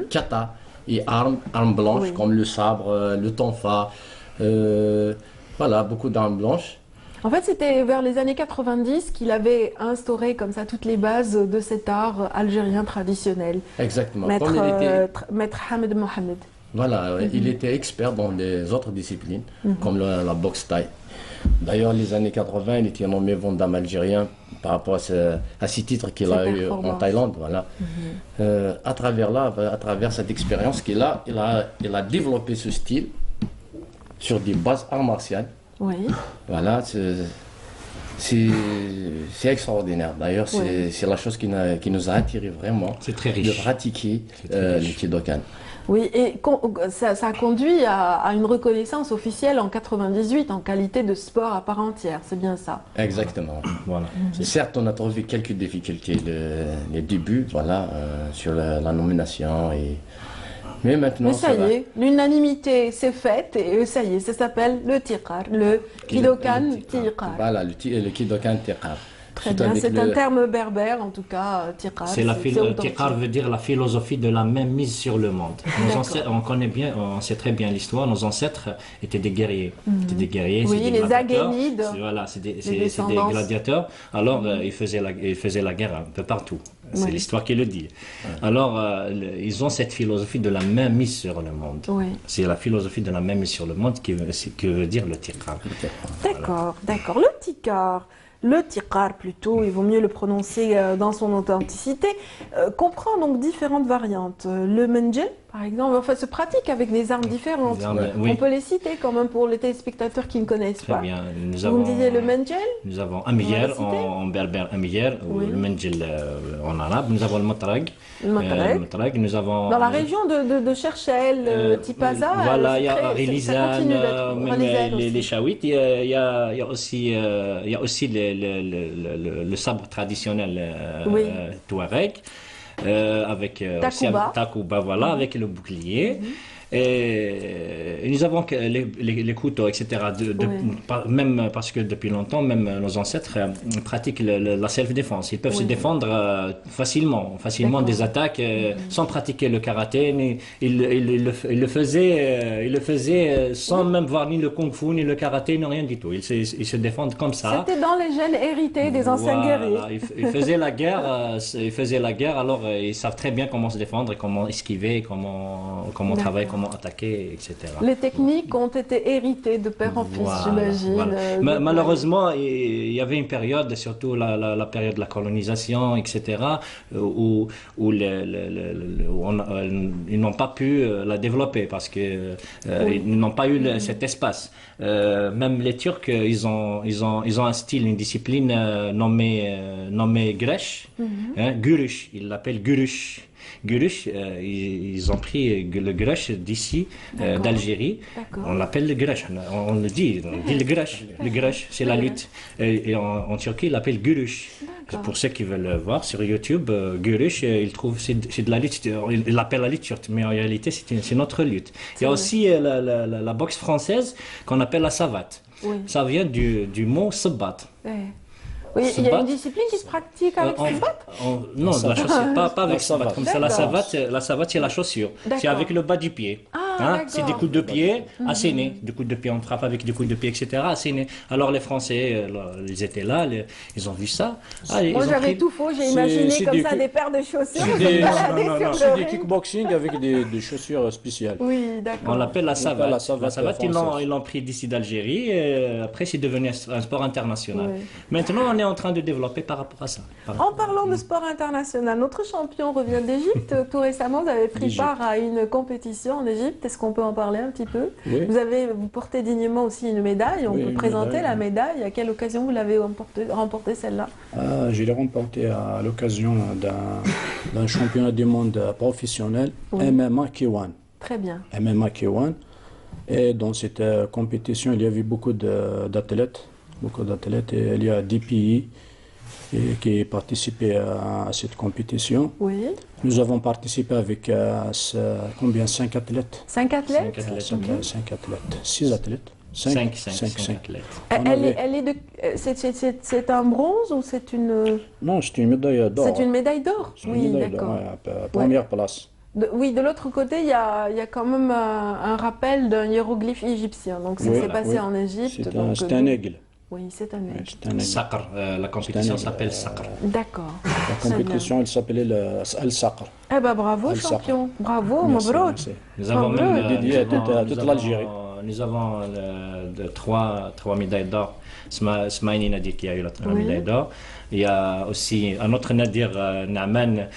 kata et armes blanches comme le sabre, le tonfa, voilà, beaucoup d'armes blanches. En fait, c'était vers les années 90 qu'il avait instauré comme ça toutes les bases de cet art algérien traditionnel. Exactement. Maître Hamed Mohamed. Voilà, il était expert dans les autres disciplines, comme la boxe thaï. D'ailleurs, les années 80, il était nommé Van Damme algérien par rapport à ces titres qu'il a eu en Thaïlande. Voilà. À travers cette expérience qu'il a, il a développé ce style sur des bases arts martiales. Oui. Voilà, c'est extraordinaire. D'ailleurs, c'est la chose qui nous a attiré vraiment. C'est très riche. De pratiquer le Kidokan. Oui, et ça a conduit à une reconnaissance officielle en 98 en qualité de sport à part entière, c'est bien ça? Exactement, voilà. Certes, on a trouvé quelques difficultés les débuts, voilà, sur la nomination mais maintenant, mais ça y est, l'unanimité s'est faite et ça y est, ça s'appelle le Tiqar, le Kidokan Tiqar. Voilà, le Kidokan Tiqar. Très bien, c'est un terme berbère en tout cas, Tiqar. Tiqar veut dire la philosophie de la même mise sur le monde. Nos ancêtres, on sait très bien l'histoire, nos ancêtres étaient des guerriers. Étaient des guerriers, oui, les Aghénides. Voilà, c'est des gladiateurs. Alors, ils faisaient la guerre un peu partout. C'est l'histoire qui le dit. Alors, ils ont cette philosophie de la même mise sur le monde. C'est la philosophie de la même mise sur le monde que veut dire le Tiqar. D'accord, d'accord. Le Tiqar. Le Tiqar plutôt, il vaut mieux le prononcer dans son authenticité, comprend donc différentes variantes. Le Menjel, par exemple, enfin, se pratique avec des armes différentes. On peut les citer quand même pour les téléspectateurs qui ne connaissent pas. Très bien. Vous me disiez le Menjel? Nous avons Amiyar en berbère, Amiyar, ou le Menjel en arabe. Nous avons le Matrag. Nous avons... Dans la région de Cherchel, Tipaza, voilà, il y a Rilizan, les Chaouites, il y a aussi le sabre traditionnel touareg, avec Takouba, voilà, avec le bouclier. Et nous avons les couteaux, etc. Même parce que depuis longtemps, même nos ancêtres pratiquent la self-défense. Ils peuvent se défendre facilement des attaques sans pratiquer le karaté. Ils le faisaient sans même voir ni le kung-fu, ni le karaté, ni rien du tout. Ils se défendent comme ça. C'était dans les gènes hérités des anciens guerriers. Ils faisaient la guerre, alors ils savent très bien comment se défendre, comment esquiver, comment travailler, comment attaquer, etc. Les techniques ont été héritées de père en fils, j'imagine. Voilà. Malheureusement, il y avait une période, surtout la période de la colonisation, etc., où ils n'ont pas pu la développer parce qu'ils n'ont pas eu cet espace. Même les Turcs, ils ont un style, une discipline nommée Gresh, Gurush, ils l'appellent Gurush. Gurush, ils ont pris le Gurush d'ici, d'Algérie. On l'appelle le Gurush, on le dit le Gurush. Le Gurush, c'est la lutte. Et en Turquie, ils l'appellent Gurush. Pour ceux qui veulent voir sur YouTube, Gurush, ils trouvent c'est de la lutte. Ils l'appellent la lutte turque, mais en réalité, c'est notre lutte. Il y a aussi la boxe française qu'on appelle la savate. Ça vient du mot sabat. Oui, il y a une discipline qui se pratique avec savate? Non, la chaussure, pas avec savate. Comme ça, la savate, c'est la chaussure. C'est avec le bas du pied. C'est des coups de pied assénés. Des coups de pied, on frappe avec des coups de pied, etc. assénés. Alors les Français, ils étaient là, ils ont vu ça. Moi, j'avais tout faux. J'ai imaginé comme ça des paires de chaussures. C'est des kickboxing avec des chaussures spéciales. Oui, d'accord. On l'appelle la savate. La savate, ils l'ont pris d'ici d'Algérie. Après, c'est devenu un sport international. Maintenant, on est en train de développer par rapport à ça. En parlant de sport international, notre champion revient d'Égypte. Tout récemment, vous avez pris part à une compétition en Égypte. Est-ce qu'on peut en parler un petit peu? Vous portez dignement aussi une médaille. On peut présenter la médaille. À quelle occasion vous l'avez remportée celle-là? Je l'ai remportée à l'occasion d'un championnat du monde professionnel, MMA K1. Très bien. MMA K1. Et dans cette compétition, il y avait beaucoup d'athlètes. Et il y a 10 pays qui participaient à cette compétition. Nous avons participé avec 5 athlètes. 5 athlètes? 5 athlètes. 6 athlètes. 5 athlètes. C'est un bronze ou c'est une... Non, c'est une médaille d'or. C'est une médaille d'or? Oui, d'accord. Première place. De l'autre côté, il y a quand même un rappel d'un hiéroglyphe égyptien. Donc ça s'est passé en Égypte. C'est un aigle. Oui, c'est un aigle. Saqr, la compétition s'appelle Saqr. D'accord. La compétition, elle s'appelait Al-Saqr. Eh ben bravo champion, bravo, Mabrouk. Nous avons même dédié à toute l'Algérie. nous avons trois médailles d'or. Smaïni Nadir qui a eu la médaille d'or. Il y a aussi un autre Nadir Naaman,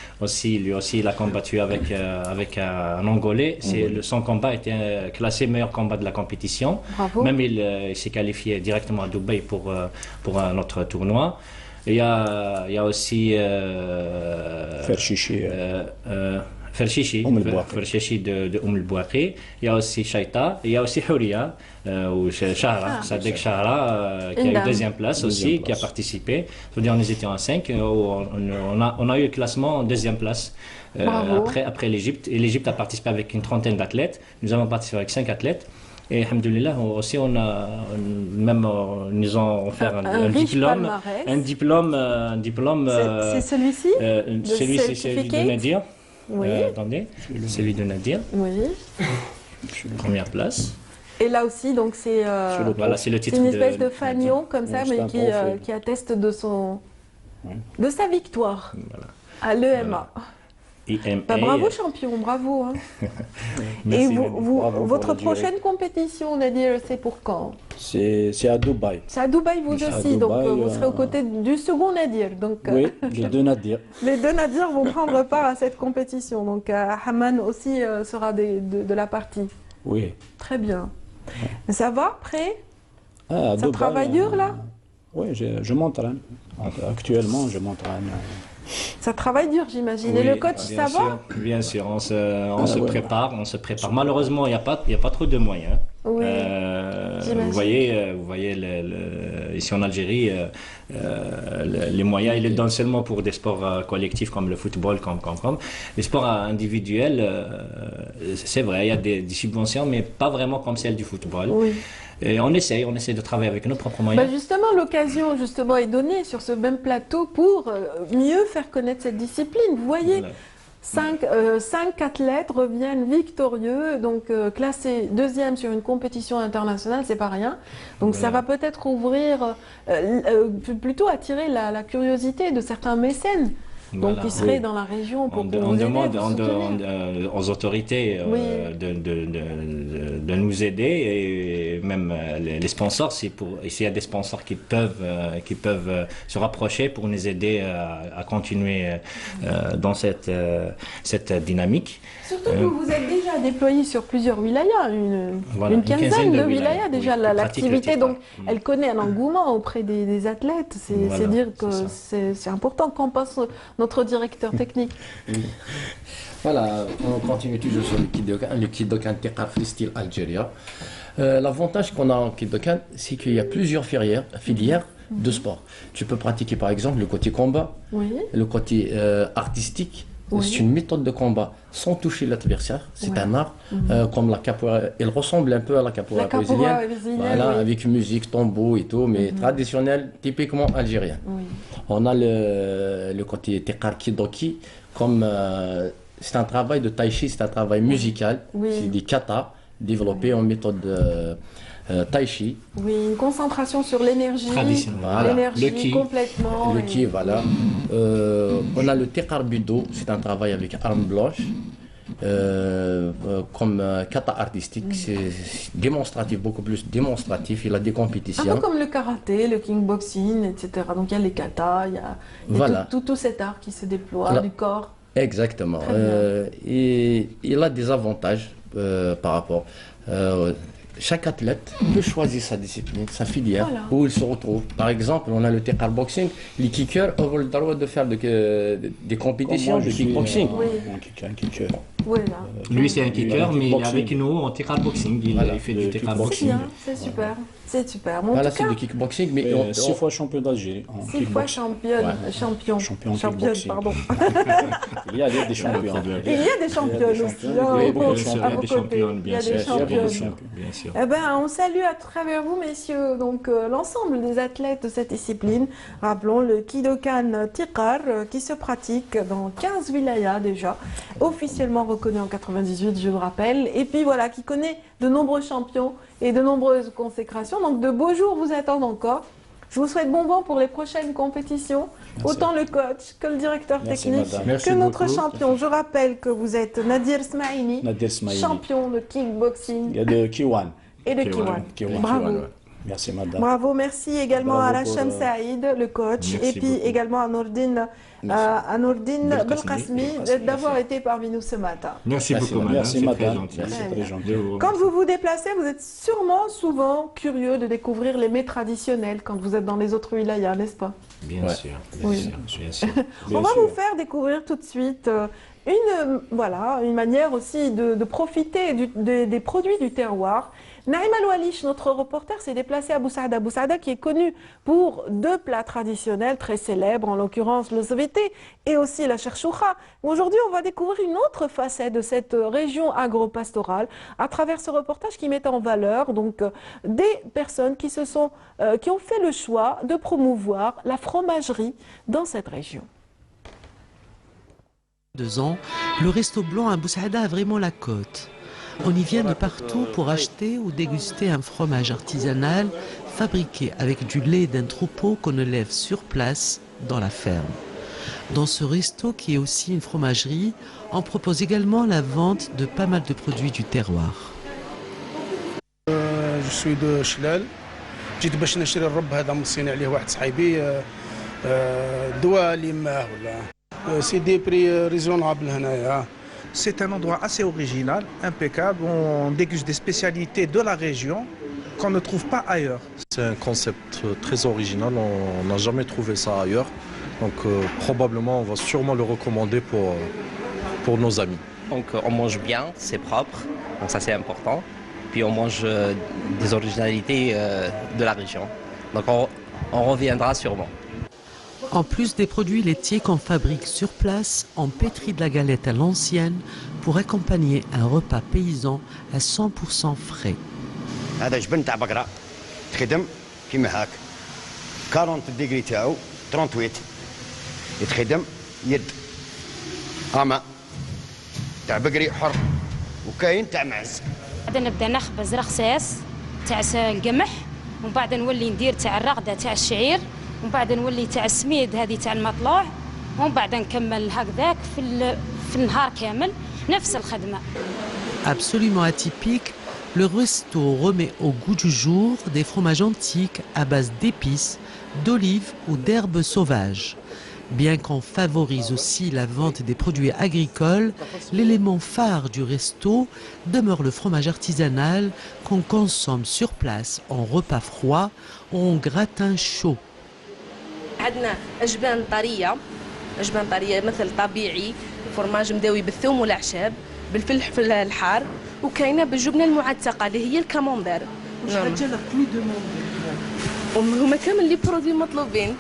lui aussi il a combattu avec un Angolais. Son combat était classé meilleur combat de la compétition. Bravo. Même il s'est qualifié directement à Dubaï pour un autre tournoi. Il y a aussi Ferchichi de Bouakri. Il y a aussi Shaita, il y a aussi Houria, ou Shahra, Sadek Shahra, qui a eu deuxième place aussi, qui a participé. C'est-à-dire nous étions en 5, on a eu le classement en deuxième place après l'Égypte. Et l'Égypte a participé avec une trentaine d'athlètes. Nous avons participé avec 5 athlètes. Et alhamdoulilah, aussi nous ont offert un diplôme. C'est celui-ci? Celui de Nadir. Oui. Attendez, celui de Nadir. Oui. Première place. Et là aussi, donc c'est le titre. une espèce de fanion comme ça, mais qui atteste de sa victoire à l'EMA. Bravo champion, bravo. Hein. Et votre prochaine compétition, Nadir, c'est pour quand? C'est à Dubaï. C'est à Dubaï vous aussi, donc vous serez aux côtés du second Nadir. Donc, oui, les deux Nadir. Les deux Nadir vont prendre part à cette compétition. Donc Haman aussi sera de la partie. Oui. Très bien. Ça va, prêt? Ça Dubaï, travaille dur là? Oui, je m'entraîne. Actuellement, je m'entraîne. Ça travaille dur, j'imagine. Oui, et le coach, ça va? Bien sûr, on se prépare. Malheureusement, il n'y a pas trop de moyens. Oui, vous voyez ici en Algérie, les moyens, ils les donnent seulement pour des sports collectifs comme le football, comme. Les sports individuels, c'est vrai, il y a des subventions, mais pas vraiment comme celle du football. Oui. Et on essaie de travailler avec nos propres moyens. Justement, l'occasion est donnée sur ce même plateau pour mieux faire connaître cette discipline. Vous voyez, voilà. 5 athlètes reviennent victorieux, donc classés deuxième sur une compétition internationale, c'est pas rien. Donc voilà. Ça va peut-être ouvrir, plutôt attirer la curiosité de certains mécènes. Donc, voilà. Ils seraient dans la région pour on demande aux autorités de nous aider, et même les sponsors, s'il y a des sponsors qui peuvent se rapprocher pour nous aider à continuer dans cette dynamique. Surtout que vous êtes déjà déployé sur plusieurs wilayas, une quinzaine de wilayas déjà. Oui, l'activité, donc, elle connaît un engouement auprès des athlètes. C'est dire que c'est important qu'on passe notre directeur technique. Voilà, on continue toujours sur le Kidokan Teqar Freestyle Algérie. L'avantage qu'on a en Kidokan, c'est qu'il y a plusieurs filières de sport. Tu peux pratiquer par exemple le côté combat, le côté artistique. Oui. C'est une méthode de combat sans toucher l'adversaire. C'est un art, comme la capoeira. Elle ressemble un peu à la capoeira brésilienne. Voilà, avec musique, tambour et tout, mais traditionnel, typiquement algérien. Oui. On a le côté Teqar Kidoki, comme c'est un travail de tai chi, c'est un travail musical. Oui. C'est des katas développés en méthode tai chi. Oui, une concentration sur l'énergie. Voilà. L'énergie complètement. Le ki, voilà. On a le Teqar Budo, c'est un travail avec arme blanche. Comme kata artistique, c'est démonstratif, beaucoup plus démonstratif. Il a des compétitions. Un peu comme le karaté, le kickboxing, etc. Donc il y a les katas, il y a tout cet art qui se déploie du corps. Exactement. Et il a des avantages par rapport. Chaque athlète peut choisir sa discipline, sa filière, où il se retrouve. Par exemple, on a le Teqar Boxing. Les kickers ont le droit de faire des compétitions de kickboxing. Un kicker. Voilà. Lui, c'est un kicker, mais il est avec nous en Teqar Boxing. Il fait du Teqar Boxing. C'est super. C'est super. Bon, voilà, c'est du kickboxing. Mais 6 fois champion d'Algérie. 6 fois championne. Pardon. Il y a des champions. Il y a des championnes aussi. Il y a des championnes, bien sûr. Eh ben, on salue à travers vous, messieurs, donc l'ensemble des athlètes de cette discipline. Rappelons le Kidokan Teqar qui se pratique dans 15 wilayas déjà, officiellement reconnu en 98, je le rappelle. Et puis voilà, qui connaît de nombreux champions et de nombreuses consécrations. Donc de beaux jours vous attendent encore. Je vous souhaite bon vent pour les prochaines compétitions. Merci. Autant le coach que le directeur technique, que notre champion. Je rappelle que vous êtes Nadir Smaïni, champion de kickboxing. Il y a de Kiwan. et de Kiwan. Bravo. Merci madame. Bravo, merci également Bravo à Racham Saïd, le coach, Merci et puis beaucoup. également à Nourdine Belkasmi d'avoir été parmi nous ce matin. Merci beaucoup, madame. Merci C'est très madame. gentil. Merci, très gentil. Je vous Quand vous vous déplacez, vous êtes sûrement souvent curieux de découvrir les mets traditionnels quand vous êtes dans les autres wilayas, n'est-ce pas? Bien sûr, bien Oui. sûr, bien sûr. On va vous faire découvrir tout de suite une manière aussi de profiter des produits du terroir. Naïm Al-Walish, notre reporter, s'est déplacé à Boussaada. Boussaada qui est connu pour deux plats traditionnels très célèbres, en l'occurrence le zvété et aussi la cherchoucha. Aujourd'hui, on va découvrir une autre facette de cette région agro-pastorale à travers ce reportage qui met en valeur donc des personnes qui ont fait le choix de promouvoir la fromagerie dans cette région. 2 ans, le Resto Blanc à Boussaada a vraiment la cote. On y vient de partout pour acheter ou déguster un fromage artisanal fabriqué avec du lait d'un troupeau qu'on élève sur place dans la ferme. Dans ce resto, qui est aussi une fromagerie, on propose également la vente de pas mal de produits du terroir. Je suis de Chlal. جيت باش نشري الرب هذا مصيني عليه واحد صاحبي دواء اللي ماه ولا سي دي بري ريزونابل هنايا. C'est un endroit assez original, impeccable. On déguste des spécialités de la région qu'on ne trouve pas ailleurs. C'est un concept très original, on n'a jamais trouvé ça ailleurs. Donc probablement, on va sûrement le recommander pour nos amis. Donc on mange bien, c'est propre, donc ça c'est important. Puis on mange des originalités de la région. Donc on reviendra sûrement. En plus des produits laitiers qu'on fabrique sur place, on pétrit de la galette à l'ancienne pour accompagner un repas paysan à 100% frais. هذا جبن تاع بقرة تخدم كيما هاك 40 ديجري تاعو 38 يتخدم يد اما تاع بقري حر وكاين تاع معز. بعد نبدا نخبز رخصاص تاع القمح ومن بعد نولي ندير تاع الرغده تاع الشعير ومن بعد نولي تاع السميد هذه تاع المطلوع ومن بعد نكمل هكذاك في النهار كامل نفس الخدمه. Absolument atypique, le resto remet au goût du jour des fromages antiques à base d'épices, d'olives ou d'herbes sauvages. Bien qu'on favorise aussi la vente des produits agricoles, l'élément phare du resto demeure le fromage artisanal qu'on consomme sur place en repas froid ou en gratin chaud. عندنا أجبان طرية مثل طبيعي فرماج مداوي بالثوم والأعشاب بالفلفل الحار وكاينة بالجبنة المعتقة اللي هي الكامومبير. هما كامل لي برودوي مطلوبين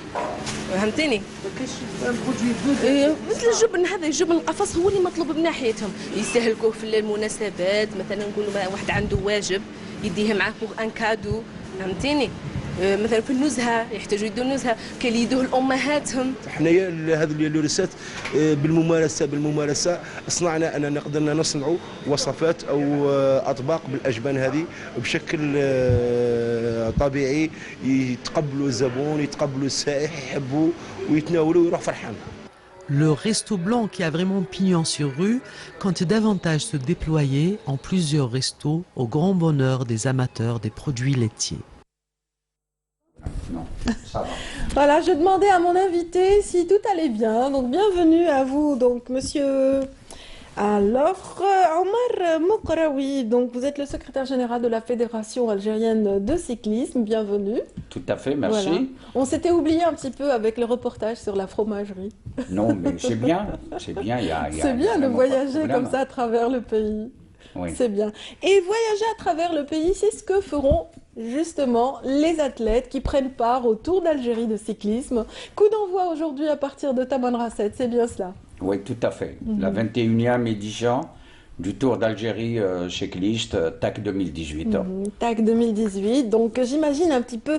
فهمتيني؟ مثل الجبن هذا الجبن القفص هو اللي مطلوب بناحيتهم يستهلكوه في المناسبات مثلا نقولوا واحد عنده واجب يديه معاه بوغ ان كادو فهمتيني؟ مثلا في النزهه يحتاجوا يدوا النزهه كي يدوه لامهاتهم. حنايا هذه اليورسات بالممارسه صنعنا اننا قدرنا نصنعوا وصفات او اطباق بالاجبان هذه بشكل طبيعي يتقبلوا الزبون يتقبلوا السائح يحبوا ويتناولوا ويروح فرحان. Le Resto Blanc, qui a vraiment pignon sur rue, compte davantage se déployer en plusieurs restos au grand bonheur des amateurs des produits laitiers. Voilà, je demandais à mon invité si tout allait bien. Donc bienvenue à vous, donc monsieur. Alors, Omar Mokraoui, donc vous êtes le secrétaire général de la Fédération algérienne de cyclisme. Bienvenue. Tout à fait, merci. Voilà. On s'était oublié un petit peu avec le reportage sur la fromagerie. Non, mais c'est bien, c'est bien. C'est bien de voyager comme ça à travers le pays. Oui. C'est bien. Et voyager à travers le pays, c'est ce que feront justement les athlètes qui prennent part au Tour d'Algérie de cyclisme. Coup d'envoi aujourd'hui à partir de Tamanrasset, c'est bien cela? Oui, tout à fait. La 21e édition du Tour d'Algérie cycliste TAC 2018. TAC 2018, donc j'imagine un petit peu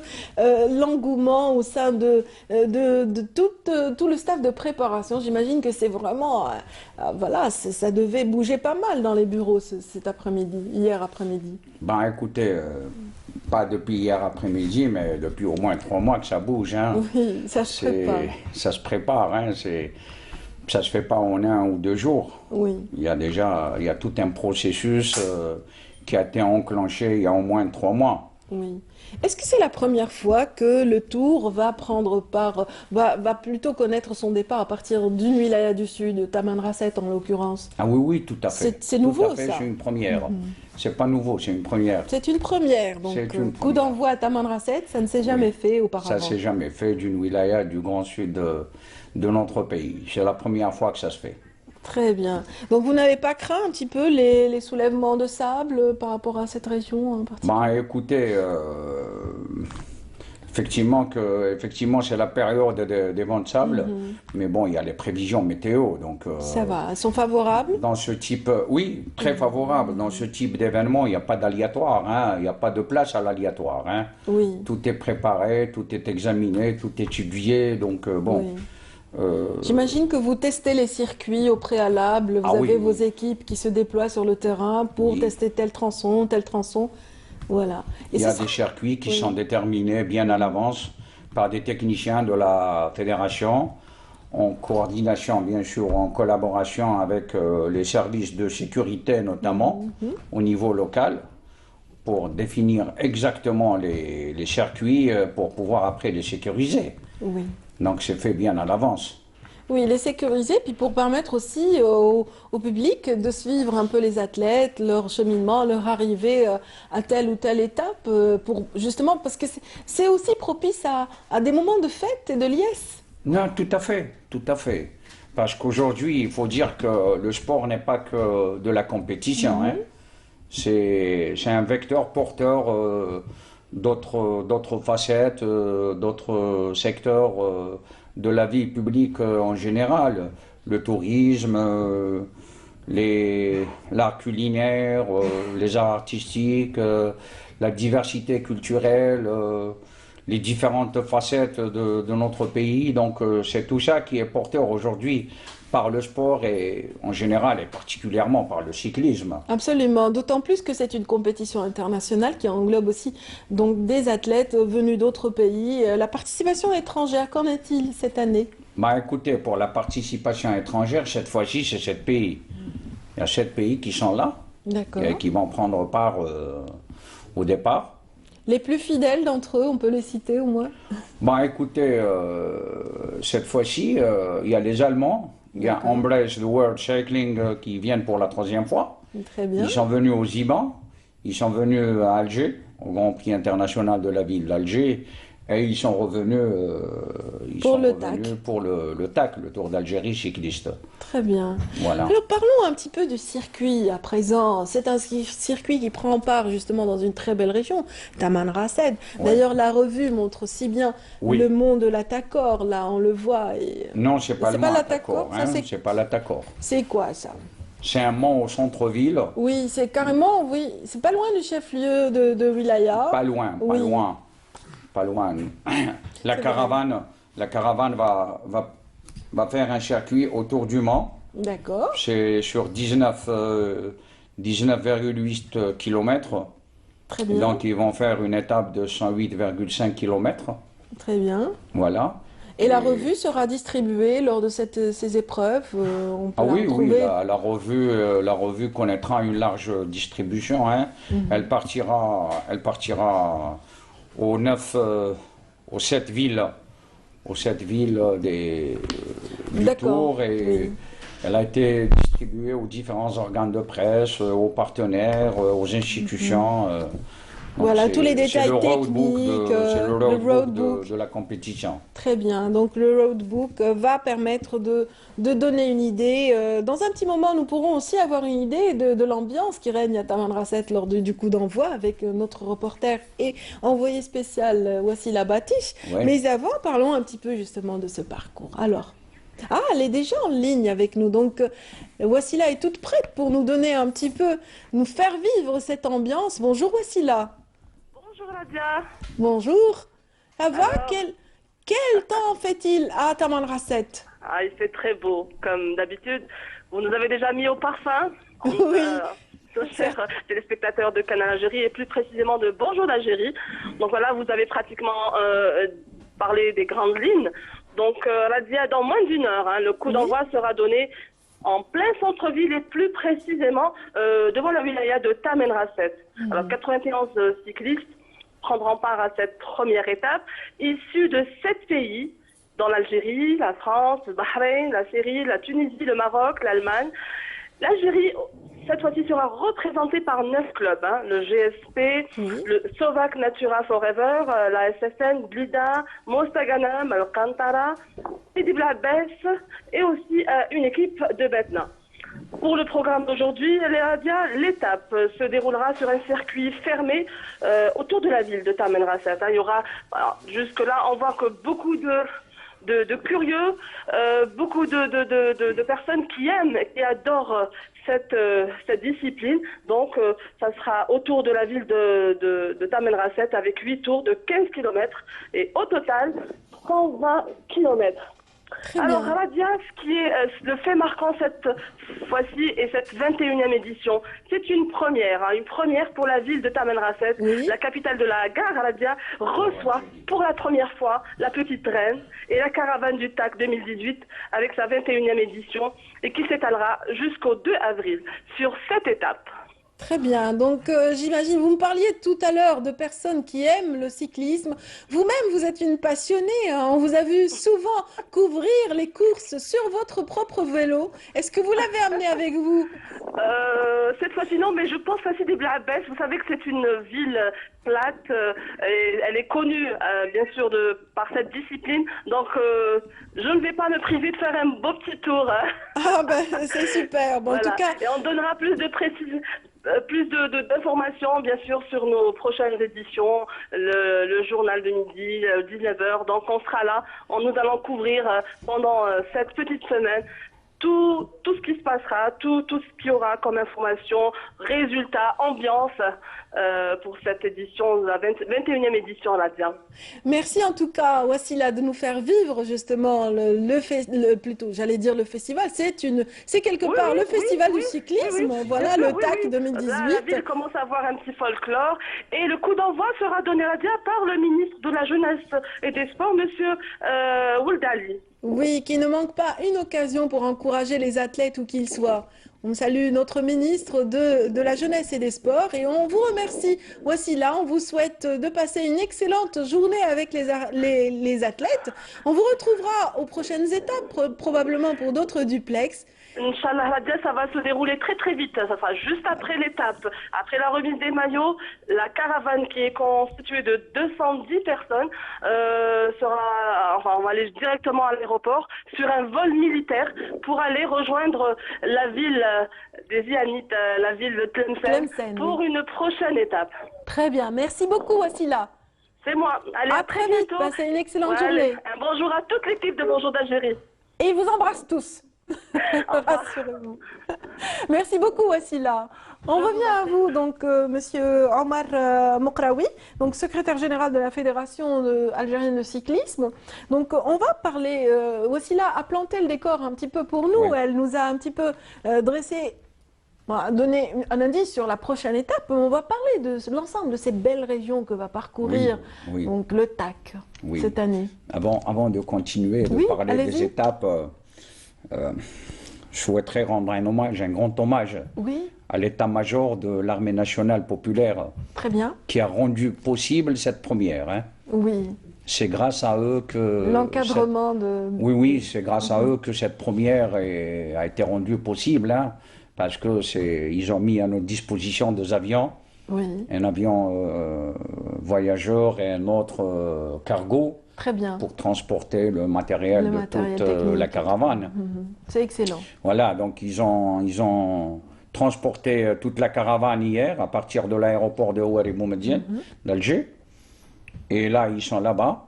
l'engouement au sein de tout le staff de préparation. J'imagine que c'est vraiment, voilà, ça devait bouger pas mal dans les bureaux cet après-midi, hier après-midi. Ben écoutez, pas depuis hier après-midi, mais depuis au moins 3 mois que ça bouge. Hein. Oui, ça se prépare. Ça se prépare, hein, ça se fait pas en 1 ou 2 jours. Oui. Il y a tout un processus qui a été enclenché il y a au moins 3 mois. Oui. Est-ce que c'est la première fois que le Tour va va plutôt connaître son départ à partir d'une wilaya du Sud, Tamanrasset en l'occurrence? Ah oui, oui, tout à fait. C'est nouveau, tout à fait, ça. c'est une première. C'est pas nouveau, c'est une première. C'est une première. Donc, coup d'envoi à Tamanrasset, ça ne s'est jamais fait auparavant. Ça s'est jamais fait d'une wilaya du Grand Sud de notre pays. C'est la première fois que ça se fait. Très bien. Donc vous n'avez pas craint un petit peu les soulèvements de sable par rapport à cette région en particulier? Ben, écoutez, effectivement, c'est la période des vents de sable, mais bon, il y a les prévisions météo, donc... ça va, elles sont favorables? Dans ce type, oui, très favorables. Dans ce type d'événement, il n'y a pas d'aléatoire, hein, il n'y a pas de place à l'aléatoire. Hein. Oui. Tout est préparé, tout est examiné, tout est étudié, donc bon... Oui. J'imagine que vous testez les circuits au préalable, vous avez vos équipes qui se déploient sur le terrain pour tester tel tronçon, voilà. Et il y a des circuits qui sont déterminés bien à l'avance par des techniciens de la fédération, en coordination bien sûr, en collaboration avec les services de sécurité notamment, au niveau local, pour définir exactement les circuits pour pouvoir après les sécuriser. Oui. Donc c'est fait bien à l'avance. Oui, les sécuriser, puis pour permettre aussi au public de suivre un peu les athlètes, leur cheminement, leur arrivée à telle ou telle étape, justement parce que c'est aussi propice à des moments de fête et de liesse. Non, tout à fait, tout à fait. Parce qu'aujourd'hui, il faut dire que le sport n'est pas que de la compétition. Hein. C'est un vecteur porteur d'autres facettes, d'autres secteurs de la vie publique en général. Le tourisme, l'art culinaire, les arts artistiques, la diversité culturelle, les différentes facettes de notre pays. Donc c'est tout ça qui est porteur aujourd'hui par le sport et en général et particulièrement par le cyclisme. Absolument, d'autant plus que c'est une compétition internationale qui englobe aussi donc des athlètes venus d'autres pays. La participation étrangère, qu'en est-il cette année? Bah écoutez, pour la participation étrangère, cette fois-ci c'est 7 pays. Il y a 7 pays qui sont là et qui vont prendre part au départ. Les plus fidèles d'entre eux, on peut les citer au moins? Bah écoutez, cette fois-ci, il y a les Allemands. Il y a Embrace the World Cycling qui viennent pour la 3e fois. Très bien. Ils sont venus aux IBAN, ils sont venus à Alger, au Grand Prix international de la ville d'Alger, et ils sont revenus pour le TAC, le Tour d'Algérie cycliste. Très bien. Voilà. Alors parlons un petit peu du circuit à présent. C'est un circuit qui prend part justement dans une très belle région, Tamanrasset. Ouais. D'ailleurs, la revue montre si bien le mont de l'Atakor, là on le voit. Non, c'est pas le mont l'Atakor, hein, c'est pas l'Atakor. C'est quoi ça? C'est un mont au centre-ville. Oui, c'est carrément, oui, c'est pas loin du chef-lieu de Wilaya. Pas loin, pas loin. Pas loin. La caravane va faire un circuit autour du Mans. D'accord. C'est sur 19,8 km. Très bien. Donc ils vont faire une étape de 108,5 km. Très bien. Voilà. Et la revue sera distribuée lors de ces épreuves. On peut oui, la revue connaîtra une large distribution. Hein. Elle partira aux 7 villes du Tour et elle a été distribuée aux différents organes de presse, aux partenaires, aux institutions. Voilà, tous les détails techniques. C'est le roadbook de la compétition. Très bien, donc le roadbook va permettre de donner une idée. Dans un petit moment, nous pourrons aussi avoir une idée de l'ambiance qui règne à Tamanrasset lors du coup d'envoi avec notre reporter et envoyé spécial Wassila Batiche. Ouais. Mais avant, parlons un petit peu justement de ce parcours. Alors, elle est déjà en ligne avec nous, donc Wassila est toute prête pour nous donner un petit peu, nous faire vivre cette ambiance. Bonjour Wassila. Bonjour Nadia. Bonjour. Ça va? Quel temps fait-il à Tamanrasset? Il fait très beau, comme d'habitude. Vous nous avez déjà mis au parfum. Oui. Chers téléspectateurs de Canal Algérie et plus précisément de Bonjour d'Algérie. Donc voilà, vous avez pratiquement parlé des grandes lignes. Donc Nadia, dans moins d'1 heure, le coup d'envoi sera donné en plein centre-ville et plus précisément devant la wilaya de Tamen Rasset. Alors 91 cyclistes prendront part à cette première étape, issus de 7 pays, dans l'Algérie, la France, le Bahreïn, la Syrie, la Tunisie, le Maroc, l'Allemagne. L'Algérie, cette fois-ci, sera représentée par 9 clubs, hein, le GSP, le Sovac Natura Forever, la SSN, Blida, Mostaganem, le Kantara, Sidi Bel Abbès et aussi une équipe de Betna. Pour le programme d'aujourd'hui, l'étape se déroulera sur un circuit fermé autour de la ville de Tamen Rasset. Il y aura, jusque-là, on voit que beaucoup de curieux, beaucoup de personnes qui aiment et adorent cette discipline. Donc, ça sera autour de la ville de Tamen Rasset avec 8 tours de 15 km et au total 120 km. Alors, Radia, ce qui est le fait marquant cette fois-ci et cette 21e édition, c'est une première pour la ville de Tamen Rasset. La capitale de la gare, Radia, reçoit pour la première fois la petite reine et la caravane du TAC 2018 avec sa 21e édition et qui s'étalera jusqu'au 2 avril sur 7 étapes. Très bien, donc j'imagine, vous me parliez tout à l'heure de personnes qui aiment le cyclisme. Vous-même, vous êtes une passionnée, hein. On vous a vu souvent couvrir les courses sur votre propre vélo. Est-ce que vous l'avez amené avec vous? Cette fois-ci non, mais je pense à Sidi Bel Abbès. Vous savez que c'est une ville plate, et elle est connue bien sûr par cette discipline, donc je ne vais pas me priver de faire un beau petit tour. Hein. Ah ben c'est super, bon, voilà. En tout cas... Et on donnera plus d'informations bien sûr sur nos prochaines éditions, le journal de midi, 19h, donc on sera là, nous allons couvrir pendant cette petite semaine tout ce qui se passera, tout ce qu'il y aura comme information, résultats, ambiance pour cette édition, la 21e édition à la Dia. Merci en tout cas, Wassila, de nous faire vivre justement plutôt, j'allais dire le festival, c'est quelque part le festival du cyclisme, voilà, le TAC 2018. La ville commence à avoir un petit folklore et le coup d'envoi sera donné à la Dia par le ministre de la Jeunesse et des Sports, monsieur Ouldali. Oui, qui ne manque pas une occasion pour encourager les athlètes où qu'ils soient. On salue notre ministre de la Jeunesse et des Sports et on vous remercie. Voici là, on vous souhaite de passer une excellente journée avec les athlètes. On vous retrouvera aux prochaines étapes, probablement pour d'autres duplex. Inch'Allah, ça va se dérouler très très vite. Ça sera juste après l'étape. Après la remise des maillots, la caravane qui est constituée de 210 personnes on va aller directement à l'aéroport sur un vol militaire pour aller rejoindre la ville des Ianites, la ville de Tlemcen, pour une prochaine étape. Très bien, merci beaucoup Wassila. C'est moi. Allez, à très vite, passez une excellente journée. Un bonjour à toute l'équipe de Bonjour d'Algérie. Et ils vous embrassent tous. Rassurez-vous. Merci beaucoup Wassila. On revient à vous, donc monsieur Omar Mokraoui, donc secrétaire général de la Fédération algérienne de cyclisme. Donc on va parler, Wassila a planté le décor un petit peu pour nous, elle nous a un petit peu donné un indice sur la prochaine étape. On va parler de l'ensemble de ces belles régions que va parcourir donc, le TAC cette année. Avant de continuer de parler des étapes, je souhaiterais rendre un grand hommage à l'état-major de l'armée nationale populaire qui a rendu possible cette première. Hein. Oui. C'est grâce à eux que... L'encadrement de... Oui, c'est grâce à eux que cette première a été rendue possible, hein, parce qu'ils ont mis à notre disposition des avions, un avion voyageur et un autre cargo. Très bien. Pour transporter le matériel de toute la caravane. C'est excellent. Voilà, donc ils ont transporté toute la caravane hier à partir de l'aéroport de Ouari Boumediene d'Alger. Et là, ils sont là-bas.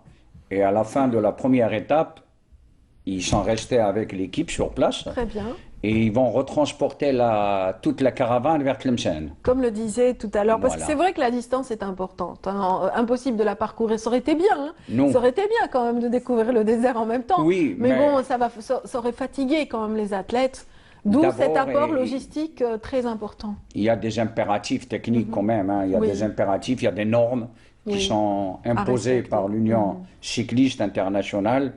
Et à la fin de la première étape, ils sont restés avec l'équipe sur place. Très bien. Et ils vont retransporter toute la caravane vers Tlemcen. Comme le disait tout à l'heure, parce que c'est vrai que la distance est importante. Hein. Impossible de la parcourir. Ça aurait été bien. Hein. Ça aurait été bien quand même de découvrir le désert en même temps. Oui, mais bon, ça aurait fatigué quand même les athlètes. D'où cet apport logistique très important. Il y a des impératifs techniques quand même. Hein. Il y a des impératifs, il y a des normes qui sont imposées par l'Union cycliste internationale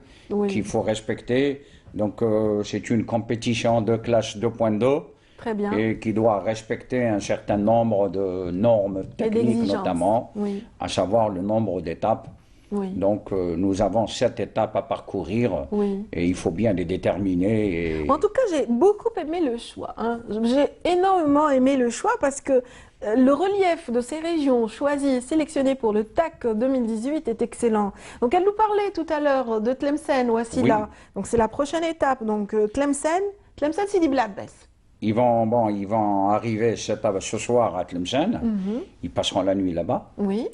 qu'il faut respecter. Donc c'est une compétition de classe 2.2 Très bien. et qui doit respecter un certain nombre de normes techniques d'exigences. notamment, Oui. à savoir le nombre d'étapes. Oui. Donc nous avons 7 étapes à parcourir Oui. et il faut bien les déterminer. Et... En tout cas, j'ai beaucoup aimé le choix, hein. J'ai énormément aimé le choix parce que le relief de ces régions choisies et sélectionnées pour le TAC 2018 est excellent. Donc elle nous parlait tout à l'heure de Tlemcen, Wassila. Oui. Donc c'est la prochaine étape. Donc Tlemcen, Sidi Bel Abbès. Ils vont arriver ce soir à Tlemcen. Ils passeront la nuit là-bas. Oui.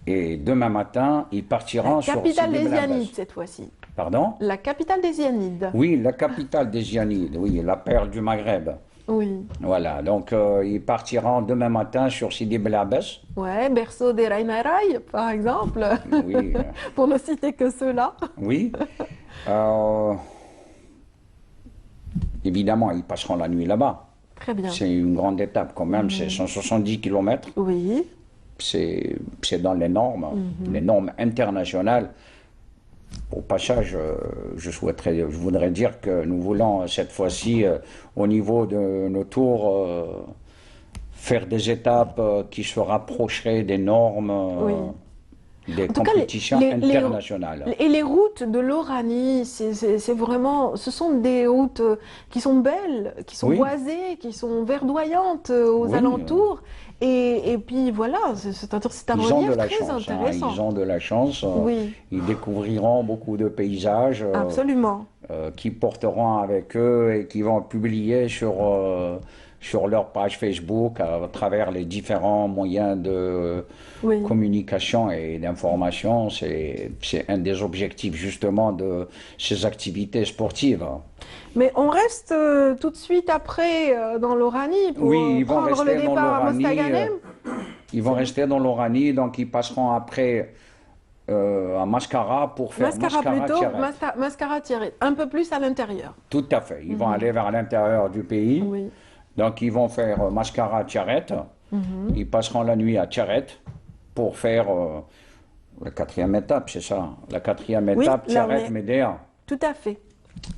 Et demain matin, ils partiront La sur capitale Sidi des Bel Abbès. Zianides cette fois-ci. Pardon? La capitale des Zianides. Oui, la capitale des Zianides, oui, la perle du Maghreb. Oui. Voilà, donc ils partiront demain matin sur Sidi Bel Abbès. Ouais, berceau des Raïnaïraï, par exemple. Oui. Pour ne citer que ceux-là. Oui. Évidemment, ils passeront la nuit là-bas. Très bien. C'est une grande étape quand même, c'est 170 km. Oui. C'est dans les normes internationales. Au passage, je voudrais dire que nous voulons cette fois-ci, au niveau de nos tours, faire des étapes qui se rapprocheraient des normes des compétitions internationales. Et les routes de l'Oranie, c'est vraiment, ce sont des routes qui sont belles, qui sont boisées, qui sont verdoyantes aux alentours. Et puis voilà, c'est un relief très intéressant. Ils ont de la chance. Ils découvriront beaucoup de paysages. Absolument. Qui porteront avec eux et qui vont publier sur leur page Facebook à travers les différents moyens de communication et d'information. C'est un des objectifs justement de ces activités sportives. Mais on reste tout de suite après dans l'Oranie pour prendre le départ à Mostaganem. Ils vont rester dans l'Oranie, donc ils passeront après à Mascara pour faire Mascara-Tiaret, un peu plus à l'intérieur. Tout à fait, ils vont aller vers l'intérieur du pays. Donc ils vont faire Mascara-Tiaret, ils passeront la nuit à Tiaret pour faire la 4e étape, c'est ça? La 4e étape, Tiaret-Médéa. Tout à fait.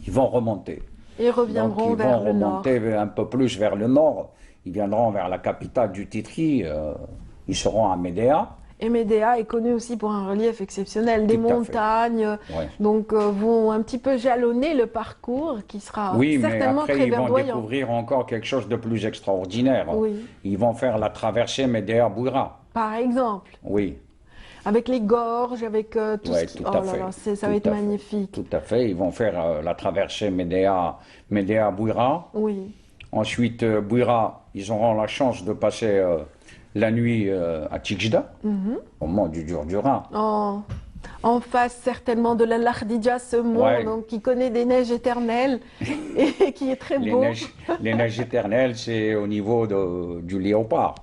Ils vont remonter. Et reviendront vers le nord. Ils vont remonter un peu plus vers le nord. Ils viendront vers la capitale du Titri. Ils seront à Médéa. Et Médéa est connu aussi pour un relief exceptionnel, des montagnes, donc vont un petit peu jalonner le parcours qui sera certainement très verdoyant. Ils vont découvrir encore quelque chose de plus extraordinaire. Ils vont faire la traversée Médéa-Bouira. Par exemple. Oui. Avec les gorges, avec tout ce qui... Oh là là, ça va être magnifique. Tout à fait. Ils vont faire la traversée Médéa-Bouira. Oui. Ensuite, Bouira, ils auront la chance de passer la nuit à Tijda, au mont du Durdura. En face certainement de la Lardidja, ce mont donc, qui connaît des neiges éternelles et qui est très beau. Les neiges éternelles, c'est au niveau du léopard.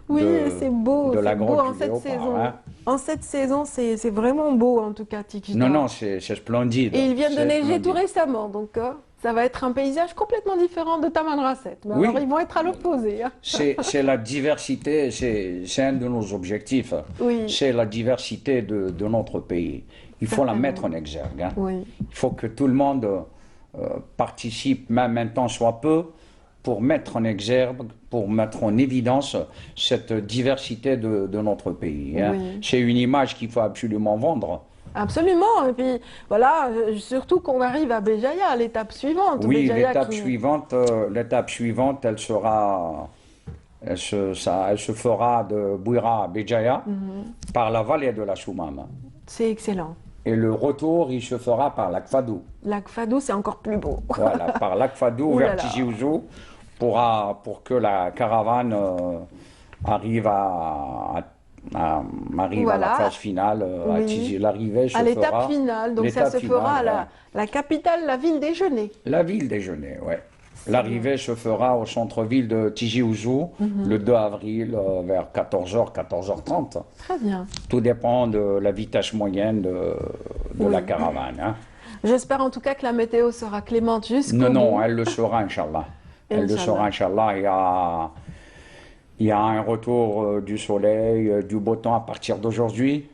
Oui, c'est beau, de la grotte en du cette léopard, saison. hein. En cette saison, c'est vraiment beau en tout cas, Tijda. Non, c'est splendide. Et il vient de neiger tout récemment, donc ça va être un paysage complètement différent de Tamanrasset. Mais alors ils vont être à l'opposé. Hein. C'est la diversité, c'est un de nos objectifs. C'est la diversité de notre pays. Il faut la mettre en exergue. Hein. Il faut que tout le monde participe, même un temps soit peu, pour mettre en exergue, pour mettre en évidence cette diversité de notre pays. Hein. C'est une image qu'il faut absolument vendre. Absolument, et puis voilà, surtout qu'on arrive à Béjaïa, à l'étape suivante. Oui, l'étape suivante, elle se fera de Bouira à Béjaïa par la vallée de la Soumam. C'est excellent. Et le retour, il se fera par Lac-Fadou. Lac-Fadou, c'est encore plus beau. Voilà, par Lac-Fadou vers Tizi Ouzou, pour que la caravane arrive à la phase finale, l'arrivée se fera... À l'étape finale, donc ça se fera à la capitale, la ville déjeuner. La ville déjeuner, oui. L'arrivée se fera au centre-ville de Tizi Ouzou le 2 avril vers 14h, 14h30. Très bien. Tout dépend de la vitesse moyenne de la caravane. Hein. J'espère en tout cas que la météo sera clémente jusqu'au bout. Non, elle le sera, Inch'Allah. Elle le sera, Inch'Allah. Il y a un retour du soleil, du beau temps à partir d'aujourd'hui.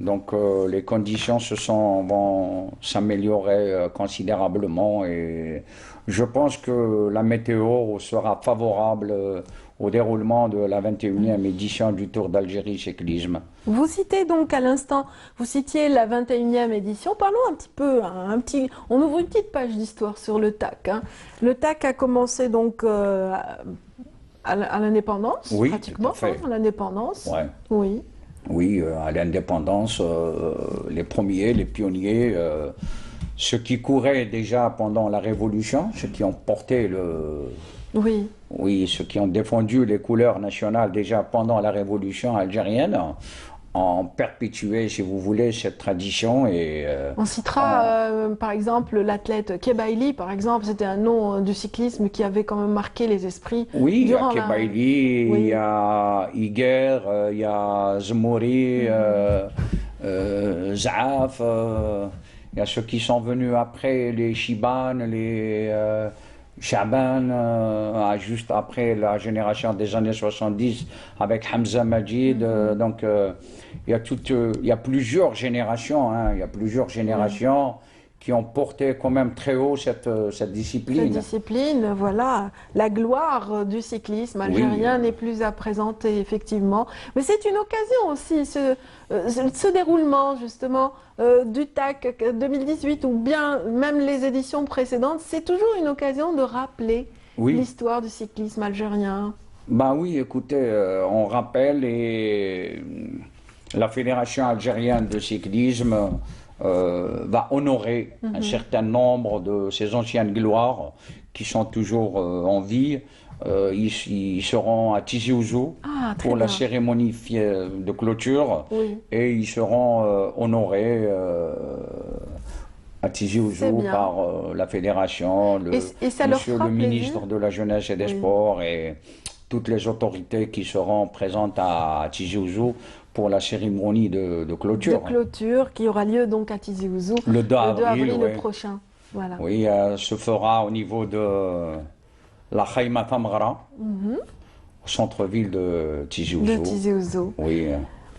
Donc les conditions vont s'améliorer considérablement et je pense que la météo sera favorable au déroulement de la 21e édition du Tour d'Algérie cyclisme. Vous citez donc à l'instant, vous citiez la 21e édition. Parlons un petit peu, on ouvre une petite page d'histoire sur le TAC, hein. Le TAC a commencé donc à l'indépendance, Oui, pratiquement, tout à fait. hein, à l'indépendance. Ouais. Oui. Oui, à l'indépendance, les premiers, les pionniers, ceux qui couraient déjà pendant la Révolution, ceux qui ont porté Oui. Oui, ceux qui ont défendu les couleurs nationales déjà pendant la Révolution algérienne, ont perpétué, si vous voulez, cette tradition et On citera par exemple l'athlète Kebaili, par exemple, c'était un nom du cyclisme qui avait quand même marqué les esprits. oui, il y a durant la... Kebaili, Oui. il y a Iguer, il y a Zmouri, Zaaf, il y a ceux qui sont venus après, les Chiban, les Chaban, juste après la génération des années 70 avec Hamza Majid. Donc il y a plusieurs générations, hein, il y a plusieurs générations qui ont porté quand même très haut cette discipline. Cette discipline, voilà, la gloire du cyclisme algérien n'est plus à présenter, effectivement. Mais c'est une occasion aussi, ce déroulement, justement, du TAC 2018, ou bien même les éditions précédentes, c'est toujours une occasion de rappeler l'histoire du cyclisme algérien. Ben oui, écoutez, on rappelle la Fédération algérienne de cyclisme va honorer un certain nombre de ces anciennes gloires qui sont toujours en vie. Ils seront à Tizi Ouzou pour la cérémonie de clôture et ils seront honorés à Tizi Ouzou par la fédération, monsieur le ministre de la Jeunesse et des Sports et toutes les autorités qui seront présentes à Tizi Ouzou pour la cérémonie de clôture. De clôture qui aura lieu donc à Tizi Ouzou le 2 avril, le prochain. Voilà. Oui, se fera au niveau de la Khaïma Tamgara, au centre-ville de Tizi Ouzou. De Tizi Ouzou. Oui.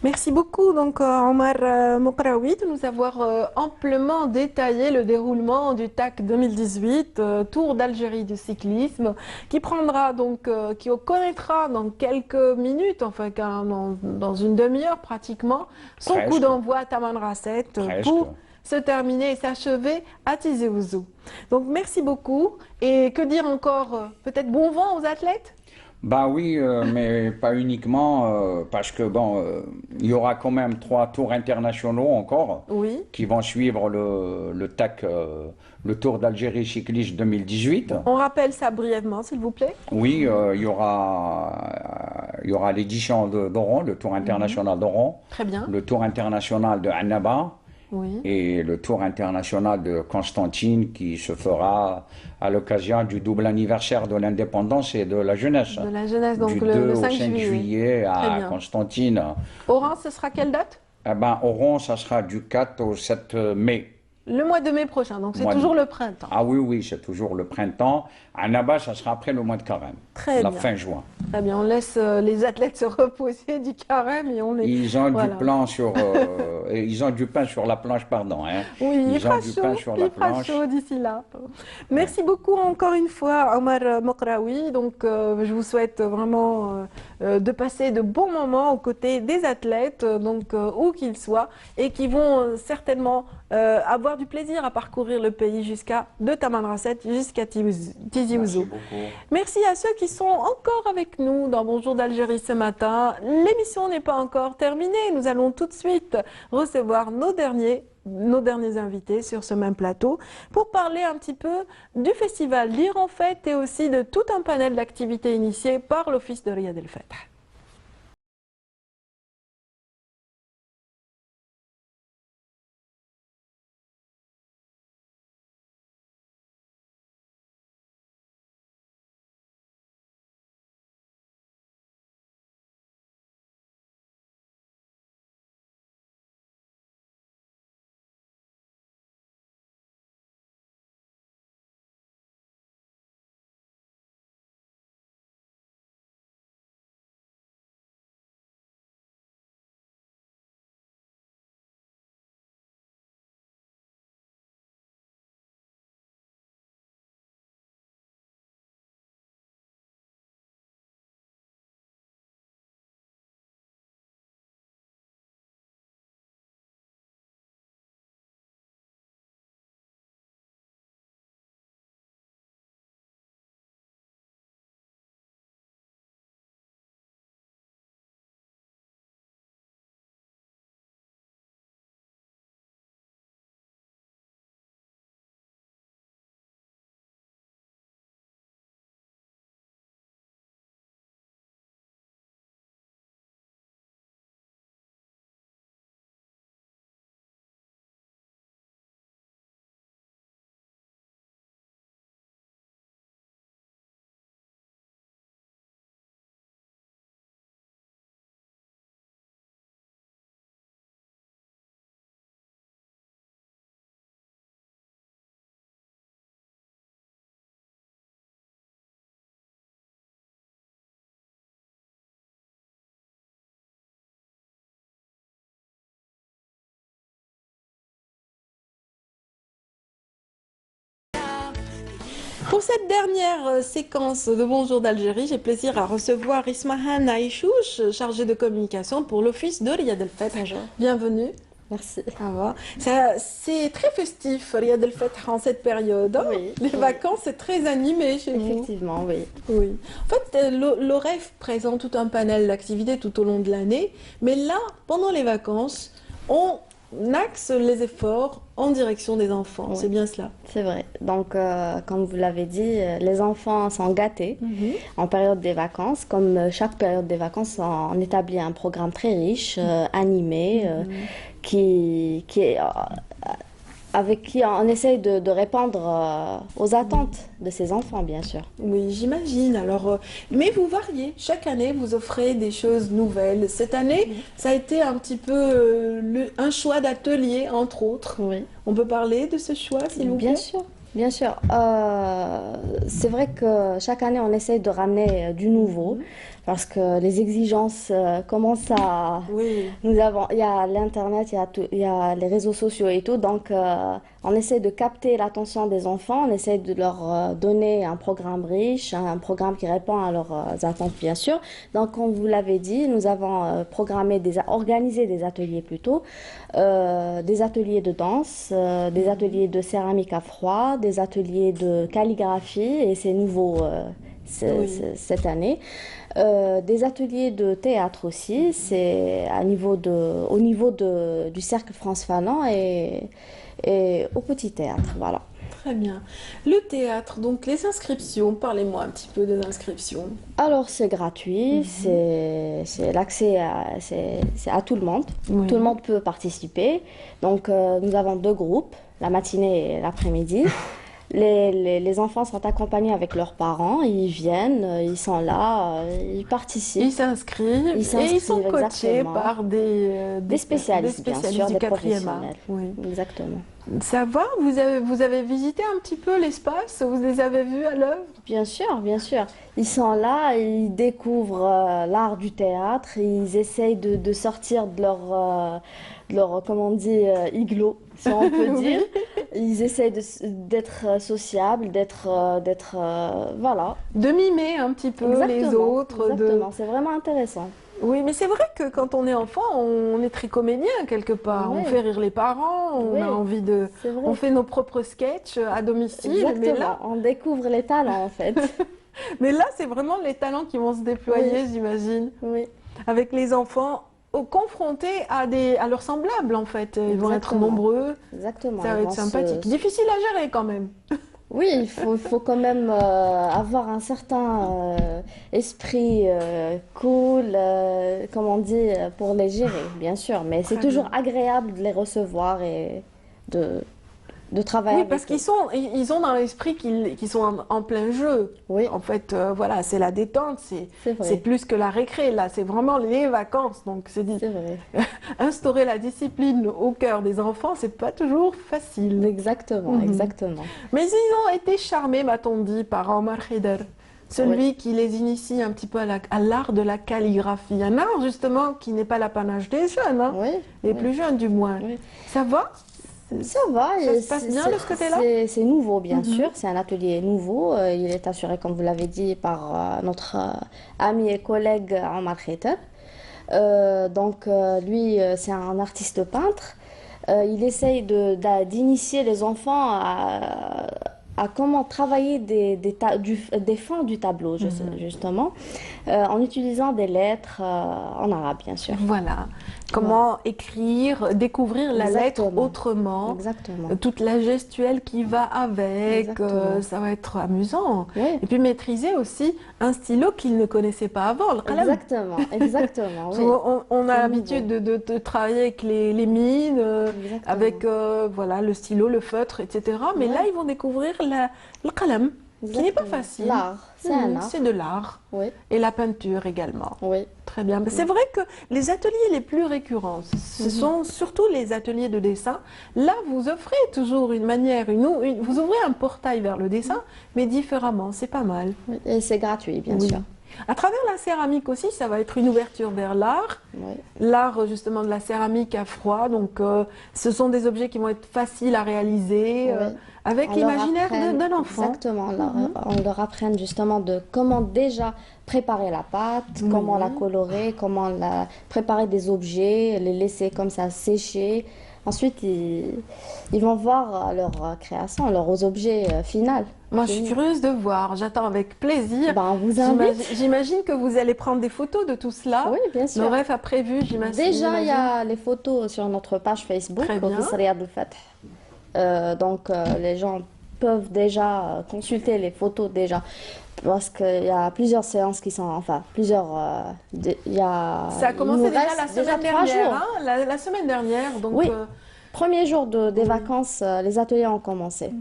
Merci beaucoup donc Omar Mokraoui de nous avoir amplement détaillé le déroulement du TAC 2018, Tour d'Algérie du cyclisme, qui prendra donc, qui connaîtra dans quelques minutes, enfin dans une demi-heure pratiquement, son coup d'envoi à Tamanrasset pour se terminer et s'achever à Tizi Ouzou. Donc merci beaucoup et que dire encore, peut-être bon vent aux athlètes? Bah oui, mais pas uniquement, parce que bon, il y aura quand même 3 tours internationaux encore qui vont suivre le TAC, le Tour d'Algérie cycliste 2018. On rappelle ça brièvement, s'il vous plaît. Oui, il y aura l'édition d'Oran, le Tour international d'Oran, Très bien. le Tour international de Annaba. Et le Tour international de Constantine qui se fera à l'occasion du double anniversaire de l'indépendance et de la jeunesse. De la jeunesse, donc du le 2 5 au 5 juillet à Constantine. Oran, ce sera quelle date? Eh ben, Oran, ça sera du 4 au 7 mai. Le mois de mai prochain, donc c'est toujours le printemps. Ah oui, oui, c'est toujours le printemps. Annaba, ça sera après le mois de carême, la fin juin. Très bien, on laisse les athlètes se reposer du carême et on les... Ils ont du plan sur, ils ont du pain sur la planche, pardon. Hein. Oui, ils ont du pain sur la planche. Il fera chaud d'ici là. Merci beaucoup encore une fois, Omar Mokraoui. Donc, je vous souhaite vraiment de passer de bons moments aux côtés des athlètes, donc où qu'ils soient, et qui vont certainement avoir du plaisir à parcourir le pays de Tamanrasset jusqu'à Tizi Ouzou. Merci à ceux qui sont encore avec nous dans Bonjour d'Algérie ce matin. L'émission n'est pas encore terminée. Nous allons tout de suite recevoir nos derniers invités sur ce même plateau pour parler un petit peu du festival Lire en Fête et aussi de tout un panel d'activités initiées par l'Office de Riyad El Fath. Pour cette dernière séquence de Bonjour d'Algérie, j'ai plaisir à recevoir Ismahan Aïchouch, chargé de communication pour l'Office de Riyad El Fath. Bonjour. Bienvenue. Merci. Ça va. C'est très festif, Riyad El Fath, en cette période. Hein. Oui. Les vacances, c'est très animé chez vous. Effectivement, oui. Oui. En fait, l'OREF présente tout un panel d'activités tout au long de l'année, mais là, pendant les vacances, on axe les efforts en direction des enfants. Oui. C'est bien cela. C'est vrai. Donc, comme vous l'avez dit, les enfants sont gâtés en période des vacances. Comme chaque période des vacances, on établit un programme très riche, animé, avec qui on essaye de répondre aux attentes de ces enfants, bien sûr. Oui, j'imagine. Alors, mais vous variez. Chaque année, vous offrez des choses nouvelles. Cette année, ça a été un petit peu un choix d'atelier, entre autres. Oui. On peut parler de ce choix, s'il vous plaît? Bien sûr. Bien sûr. C'est vrai que chaque année, on essaye de ramener du nouveau parce que les exigences commencent à... Oui. Il y a l'Internet, il y a les réseaux sociaux et tout. Donc, on essaie de capter l'attention des enfants. On essaie de leur donner un programme riche, un programme qui répond à leurs attentes, bien sûr. Donc, comme vous l'avez dit, nous avons organisé des ateliers plutôt. Des ateliers de danse, des ateliers de céramique à froid, des ateliers de calligraphie, et c'est nouveau cette année. Des ateliers de théâtre aussi, c'est au niveau du Cercle France Fanon et au Petit Théâtre, voilà. Très bien. Le théâtre, donc les inscriptions, parlez-moi un petit peu des inscriptions. Alors c'est gratuit, c'est l'accès c'est à tout le monde. Oui. Tout le monde peut participer. Donc nous avons 2 groupes, la matinée et l'après-midi. Les enfants sont accompagnés avec leurs parents, ils viennent, ils sont là, ils participent. Ils s'inscrivent et ils sont coachés exactement. par des spécialistes, bien sûr, du des 4e professionnels. art. Oui. Exactement. Ça va? Vous avez visité un petit peu l'espace? Vous les avez vus à l'œuvre? Bien sûr, bien sûr. Ils sont là, ils découvrent l'art du théâtre, ils essayent de sortir de leur comment on dit, igloo, si on peut dire. Ils essayent d'être sociables, voilà. De mimer un petit peu les autres. Exactement, c'est vraiment intéressant. Oui, mais c'est vrai que quand on est enfant, on est très comédien quelque part. Oui. On fait rire les parents, on a envie de... On fait nos propres sketchs à domicile. Exactement, mais là... on découvre les talents en fait. Mais là, c'est vraiment les talents qui vont se déployer, j'imagine. Oui. Avec les enfants confrontés à leurs semblables, en fait. Ils vont être nombreux. Exactement. Ça va être sympathique. Difficile à gérer quand même. Oui, il faut quand même avoir un certain esprit cool, comme on dit, pour les gérer, bien sûr. Mais c'est toujours agréable de les recevoir et de travailler avec parce qu'ils ont dans l'esprit qu'ils sont en plein jeu. Oui. En fait, voilà, c'est la détente, c'est plus que la récré, là, c'est vraiment les vacances. Donc, c'est vrai. Instaurer la discipline au cœur des enfants, c'est pas toujours facile. Exactement, exactement. Mais ils ont été charmés, m'a-t-on dit, par Omar Kheder, celui qui les initie un petit peu à l'art de la calligraphie. Un art, justement, qui n'est pas l'apanage des jeunes, hein, les plus jeunes du moins. Ça va? Ça va. Ça se passe bien de ce côté-là? C'est nouveau, bien sûr. C'est un atelier nouveau. Il est assuré, comme vous l'avez dit, par notre ami et collègue Omar Kheder. Donc, lui, c'est un artiste peintre. Il essaye d'initier les enfants à comment travailler des fonds du tableau, justement, en utilisant des lettres en arabe, bien sûr. Voilà. Comment écrire, découvrir la lettre autrement. Exactement. Toute la gestuelle qui va avec, ça va être amusant. Oui. Et puis maîtriser aussi un stylo qu'ils ne connaissaient pas avant, le qalam. Exactement, exactement. Oui. On a l'habitude de travailler avec les mines, avec voilà, le stylo, le feutre, etc. Mais là, ils vont découvrir le qalam, qui n'est pas facile. L'art, c'est un art. C'est de l'art. Oui. Et la peinture également. Oui. Très bien. C'est vrai que les ateliers les plus récurrents, ce sont surtout les ateliers de dessin. Là, vous offrez toujours une manière, vous ouvrez un portail vers le dessin, mais différemment. C'est pas mal. Oui. Et c'est gratuit, bien sûr. À travers la céramique aussi, ça va être une ouverture vers l'art. Oui. L'art justement de la céramique à froid. Donc, ce sont des objets qui vont être faciles à réaliser, avec On leur l'imaginaire apprenne- de l'enfant. Exactement, on leur apprenne justement de comment déjà préparer la pâte, comment la colorer, comment préparer des objets, les laisser comme ça sécher. Ensuite, ils vont voir leur création, leurs objets finaux. Moi, je suis curieuse de voir. J'attends avec plaisir. On vous invite. J'imagine que vous allez prendre des photos de tout cela. Oui, bien sûr. Le rêve a prévu, j'imagine. Déjà, il y a les photos sur notre page Facebook, Très bien. Office Riyad al Fath. Donc, les gens peuvent déjà consulter les photos déjà. Parce qu'il y a plusieurs séances qui sont, enfin, plusieurs... il y a, Ça a commencé il nous déjà reste la déjà semaine 3 dernière. jours. Hein, la semaine dernière. Donc, Oui, premier jour des vacances, les ateliers ont commencé.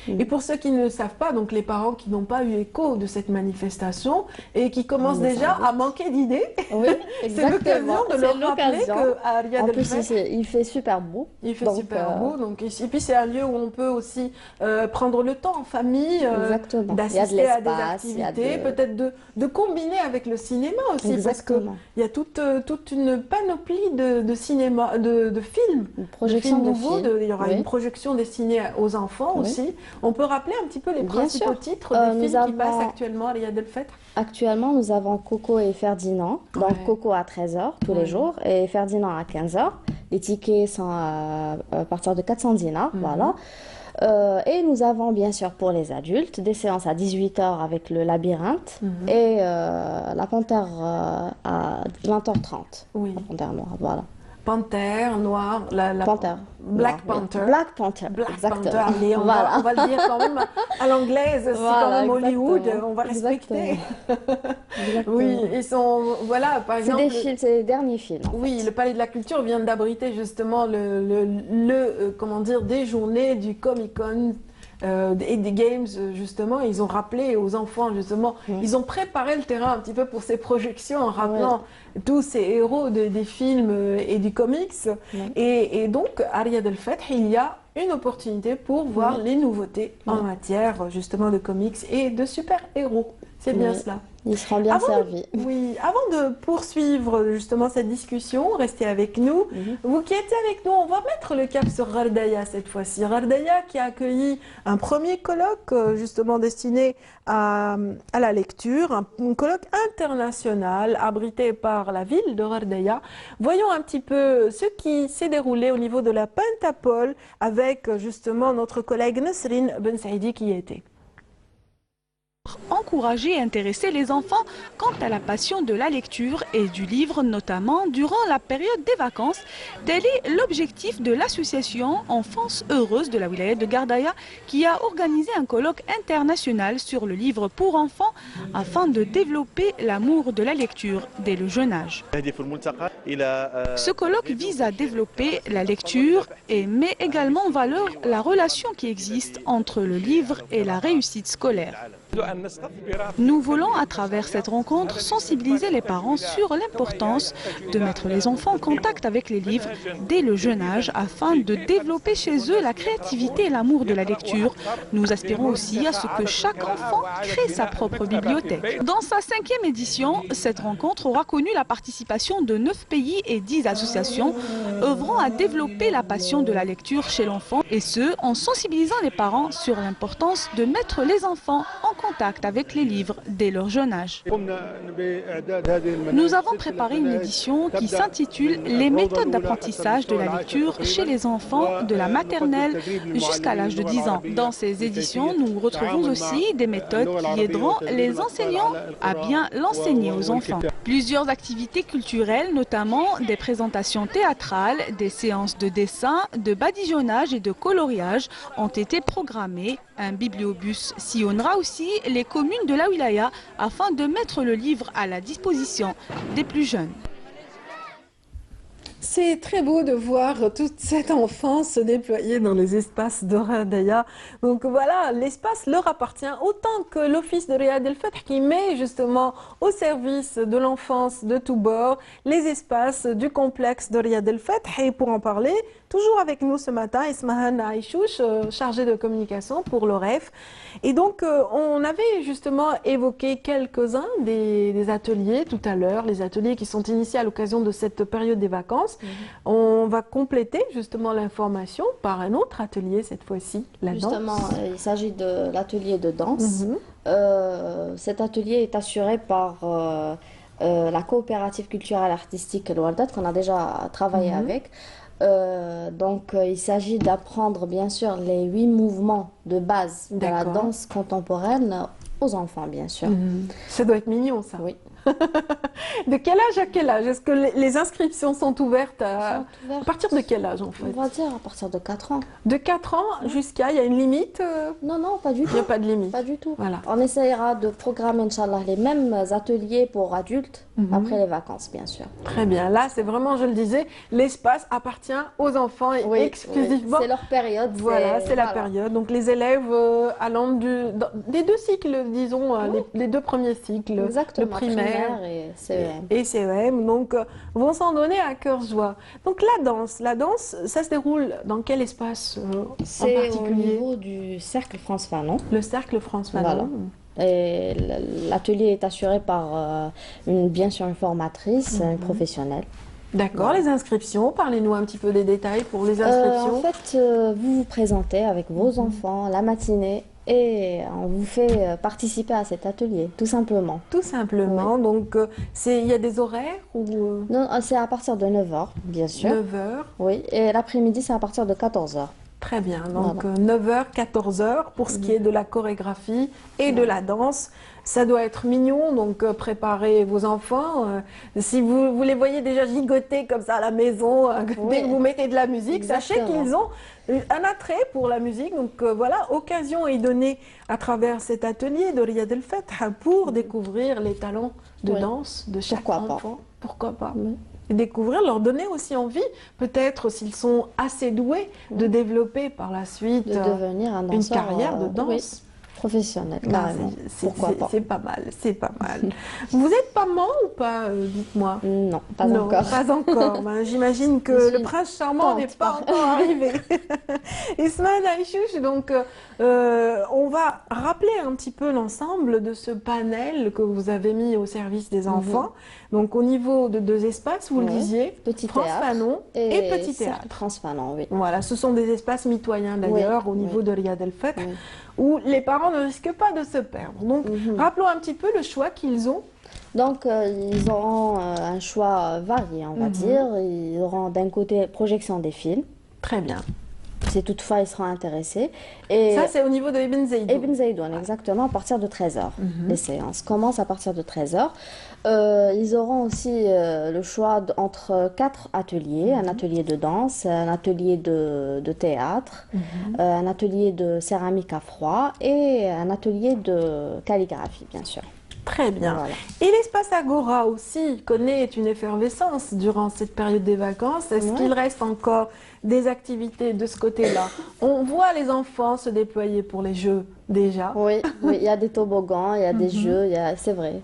Et pour ceux qui ne savent pas, donc les parents qui n'ont pas eu écho de cette manifestation et qui commencent déjà à manquer d'idées, oui, c'est l'occasion de leur rappeler qu'à Riyad En al plus, Fath, il fait super beau. il fait Donc, super beau. Donc, et puis c'est un lieu où on peut aussi prendre le temps en famille, Exactement. d'assister à des l'espace, il y a activités, peut-être de combiner avec le cinéma aussi, Exactement. parce qu'il y a toute une panoplie de cinéma, de films, projection de nouveaux. films, Il y aura oui. une projection destinée aux enfants Oui. aussi. On peut rappeler un petit peu les Bien principaux sûr. titres des Nous films qui passent avons- actuellement à Riyad al Fath. Actuellement, nous avons Coco et Ferdinand. Donc, Coco à 13h tous les jours et Ferdinand à 15h. Les tickets sont à partir de 400 dinars. Voilà. Et nous avons bien sûr pour les adultes des séances à 18h avec le labyrinthe et la panthère à 20h30. Oui. La panthère noire, voilà. Panthère, noir, Panthère. Black Noir, Panther. Black Panther, Black exactement. Panther. Allez, on Voilà. va le dire quand même à l'anglaise, c'est quand Voilà, même Hollywood, exactement. on va respecter. Exactement. Oui, ils sont, voilà, par C'est exemple... des films, c'est les derniers films. Oui, le Palais de la Culture vient d'abriter justement comment dire, des journées du Comic-Con et des Games, justement. Ils ont rappelé aux enfants, justement, ils ont préparé le terrain un petit peu pour ces projections en rappelant tous ces héros des films et du comics. Et donc, à Riyad al Fath, il y a une opportunité pour voir les nouveautés en matière, justement, de comics et de super-héros. C'est bien cela. Ils seront bien servis. Oui, avant de poursuivre justement cette discussion, restez avec nous. Vous qui êtes avec nous, on va mettre le cap sur Ghardaya cette fois-ci. Ghardaya qui a accueilli un premier colloque justement destiné à la lecture, un colloque international abrité par la ville de Ghardaya. Voyons un petit peu ce qui s'est déroulé au niveau de la Pentapole avec justement notre collègue Nesrine Ben Saïdi qui y était. Encourager et intéresser les enfants quant à la passion de la lecture et du livre, notamment durant la période des vacances. Tel est l'objectif de l'association Enfance Heureuse de la wilaya de Ghardaya qui a organisé un colloque international sur le livre pour enfants afin de développer l'amour de la lecture dès le jeune âge. Ce colloque vise à développer la lecture et met également en valeur la relation qui existe entre le livre et la réussite scolaire. Nous voulons, à travers cette rencontre, sensibiliser les parents sur l'importance de mettre les enfants en contact avec les livres dès le jeune âge afin de développer chez eux la créativité et l'amour de la lecture. Nous aspirons aussi à ce que chaque enfant crée sa propre bibliothèque. Dans sa 5e édition, cette rencontre aura connu la participation de 9 pays et 10 associations œuvrant à développer la passion de la lecture chez l'enfant et ce, en sensibilisant les parents sur l'importance de mettre les enfants en contact avec les livres dès leur jeune âge. Nous avons préparé une édition qui s'intitule « Les méthodes d'apprentissage de la lecture chez les enfants de la maternelle jusqu'à l'âge de 10 ans ». Dans ces éditions, nous retrouvons aussi des méthodes qui aideront les enseignants à bien l'enseigner aux enfants. Plusieurs activités culturelles, notamment des présentations théâtrales, des séances de dessin, de badigeonnage et de coloriage ont été programmées. Un bibliobus sillonnera aussi les communes de la wilaya afin de mettre le livre à la disposition des plus jeunes. C'est très beau de voir toute cette enfance se déployer dans les espaces de Ghardaya. Donc voilà, l'espace leur appartient autant que l'office de Riyad al Fath qui met justement au service de l'enfance de tous bords les espaces du complexe de Riyad al Fath. Et pour en parler, toujours avec nous ce matin, Ismahan Aïchouch, chargé de communication pour l'OREF. Et donc, on avait justement évoqué quelques-uns des ateliers tout à l'heure, les ateliers qui sont initiés à l'occasion de cette période des vacances. On va compléter justement l'information par un autre atelier cette fois-ci, la danse. Justement, il s'agit de l'atelier de danse. Cet atelier est assuré par la coopérative culturelle artistique Al-Wardat qu'on a déjà travaillé avec. Donc il s'agit d'apprendre bien sûr les 8 mouvements de base de la danse contemporaine aux enfants bien sûr. Ça doit être mignon ça. Oui. De quel âge à quel âge? Est-ce que les inscriptions sont ouvertes à partir de quel âge en fait? On va dire à partir de 4 ans. De 4 ans jusqu'à, il y a une limite? Non, non, pas du tout. Il n'y a pas de limite? Pas du tout. Voilà. On essayera de programmer, Inch'Allah, les mêmes ateliers pour adultes après les vacances, bien sûr. Très bien. Là, c'est vraiment, je le disais, l'espace appartient aux enfants exclusivement. C'est leur période. Voilà, c'est la période. Donc, les élèves allant des 2 cycles, disons, les 2 premiers cycles, exactement, le primaire et CEM. Et CEM, donc, vont s'en donner à cœur joie. Donc, la danse, ça se déroule dans quel espace en particulier? C'est au niveau du Cercle France Fanon. Le Cercle France Fanon. Voilà. Et l'atelier est assuré par bien sûr une formatrice, une professionnelle. D'accord, les inscriptions, parlez-nous un petit peu des détails pour les inscriptions. En fait, vous vous présentez avec vos enfants la matinée et on vous fait participer à cet atelier, tout simplement. Tout simplement, donc il y a des horaires ou... Non, c'est à partir de 9h, bien sûr. 9h. Oui, et l'après-midi, c'est à partir de 14h. Très bien, donc 9h, 14h pour ce qui est de la chorégraphie et de la danse. Ça doit être mignon, donc préparez vos enfants. Si vous les voyez déjà gigoter comme ça à la maison, dès que vous mettez de la musique, sachez qu'ils ont un attrait pour la musique. Donc voilà, occasion est donnée à travers cet atelier de Riyad El Fath pour découvrir les talents de danse de chaque enfant. Pourquoi pas et découvrir, leur donner aussi envie, peut-être s'ils sont assez doués, de développer par la suite de devenir un danseur, une carrière de danse. Professionnel, carrément. Pourquoi pas? C'est pas mal, c'est pas mal. Vous êtes maman ou pas, dites-moi? Non, pas encore. Pas encore. Ben, j'imagine que le prince charmant n'est pas encore arrivé. Ismaël Aïchouch, donc on va rappeler un petit peu l'ensemble de ce panel que vous avez mis au service des enfants. Donc au niveau de 2 espaces, vous le disiez, Petit France théâtre Fanon et Petit Théâtre. France Fanon, oui. Voilà, ce sont des espaces mitoyens d'ailleurs au niveau de Riyad El Fath, où les parents ne risquent pas de se perdre. Donc rappelons un petit peu le choix qu'ils ont. Donc ils auront un choix varié, on va dire. Ils auront d'un côté projection des films. Très bien. Si toutefois ils seront intéressés. Et ça, c'est au niveau de Ibn Zaïdoun. Ibn Zaïdoun, exactement, à partir de 13h. Les séances commencent à partir de 13h. Ils auront aussi le choix entre 4 ateliers. Un atelier de danse, un atelier de théâtre, un atelier de céramique à froid et un atelier de calligraphie, bien sûr. Très bien. Voilà. Et l'espace Agora aussi connaît une effervescence durant cette période des vacances. Est-ce qu'il reste encore des activités de ce côté-là? On voit les enfants se déployer pour les jeux déjà. Oui, il y a des toboggans, il y a des jeux, c'est vrai.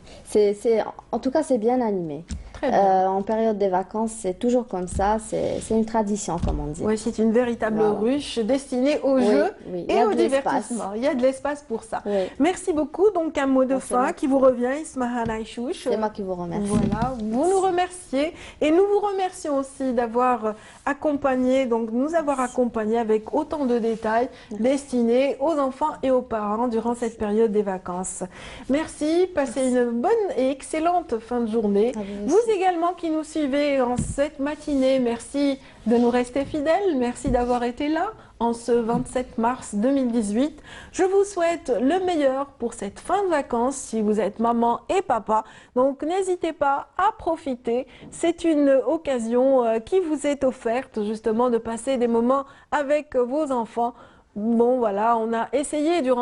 En tout cas, c'est bien animé. En période des vacances, c'est toujours comme ça, c'est une tradition, comme on dit. Oui, c'est une véritable ruche destinée aux jeux et au divertissement. Il y a de l'espace pour ça. Merci beaucoup. Donc, un mot de fin qui vous revient, Ismaël Aïchouch. C'est moi qui vous remercie. Voilà, vous nous remerciez et nous vous remercions aussi d'avoir accompagné, nous avoir accompagnés avec autant de détails destinés aux enfants et aux parents durant cette période des vacances. Merci, passez une bonne et excellente fin de journée. Vous également qui nous suivez en cette matinée, merci de nous rester fidèles, merci d'avoir été là en ce 27 mars 2018. Je vous souhaite le meilleur pour cette fin de vacances si vous êtes maman et papa. Donc n'hésitez pas à profiter, c'est une occasion qui vous est offerte justement de passer des moments avec vos enfants. Bon voilà, on a essayé durant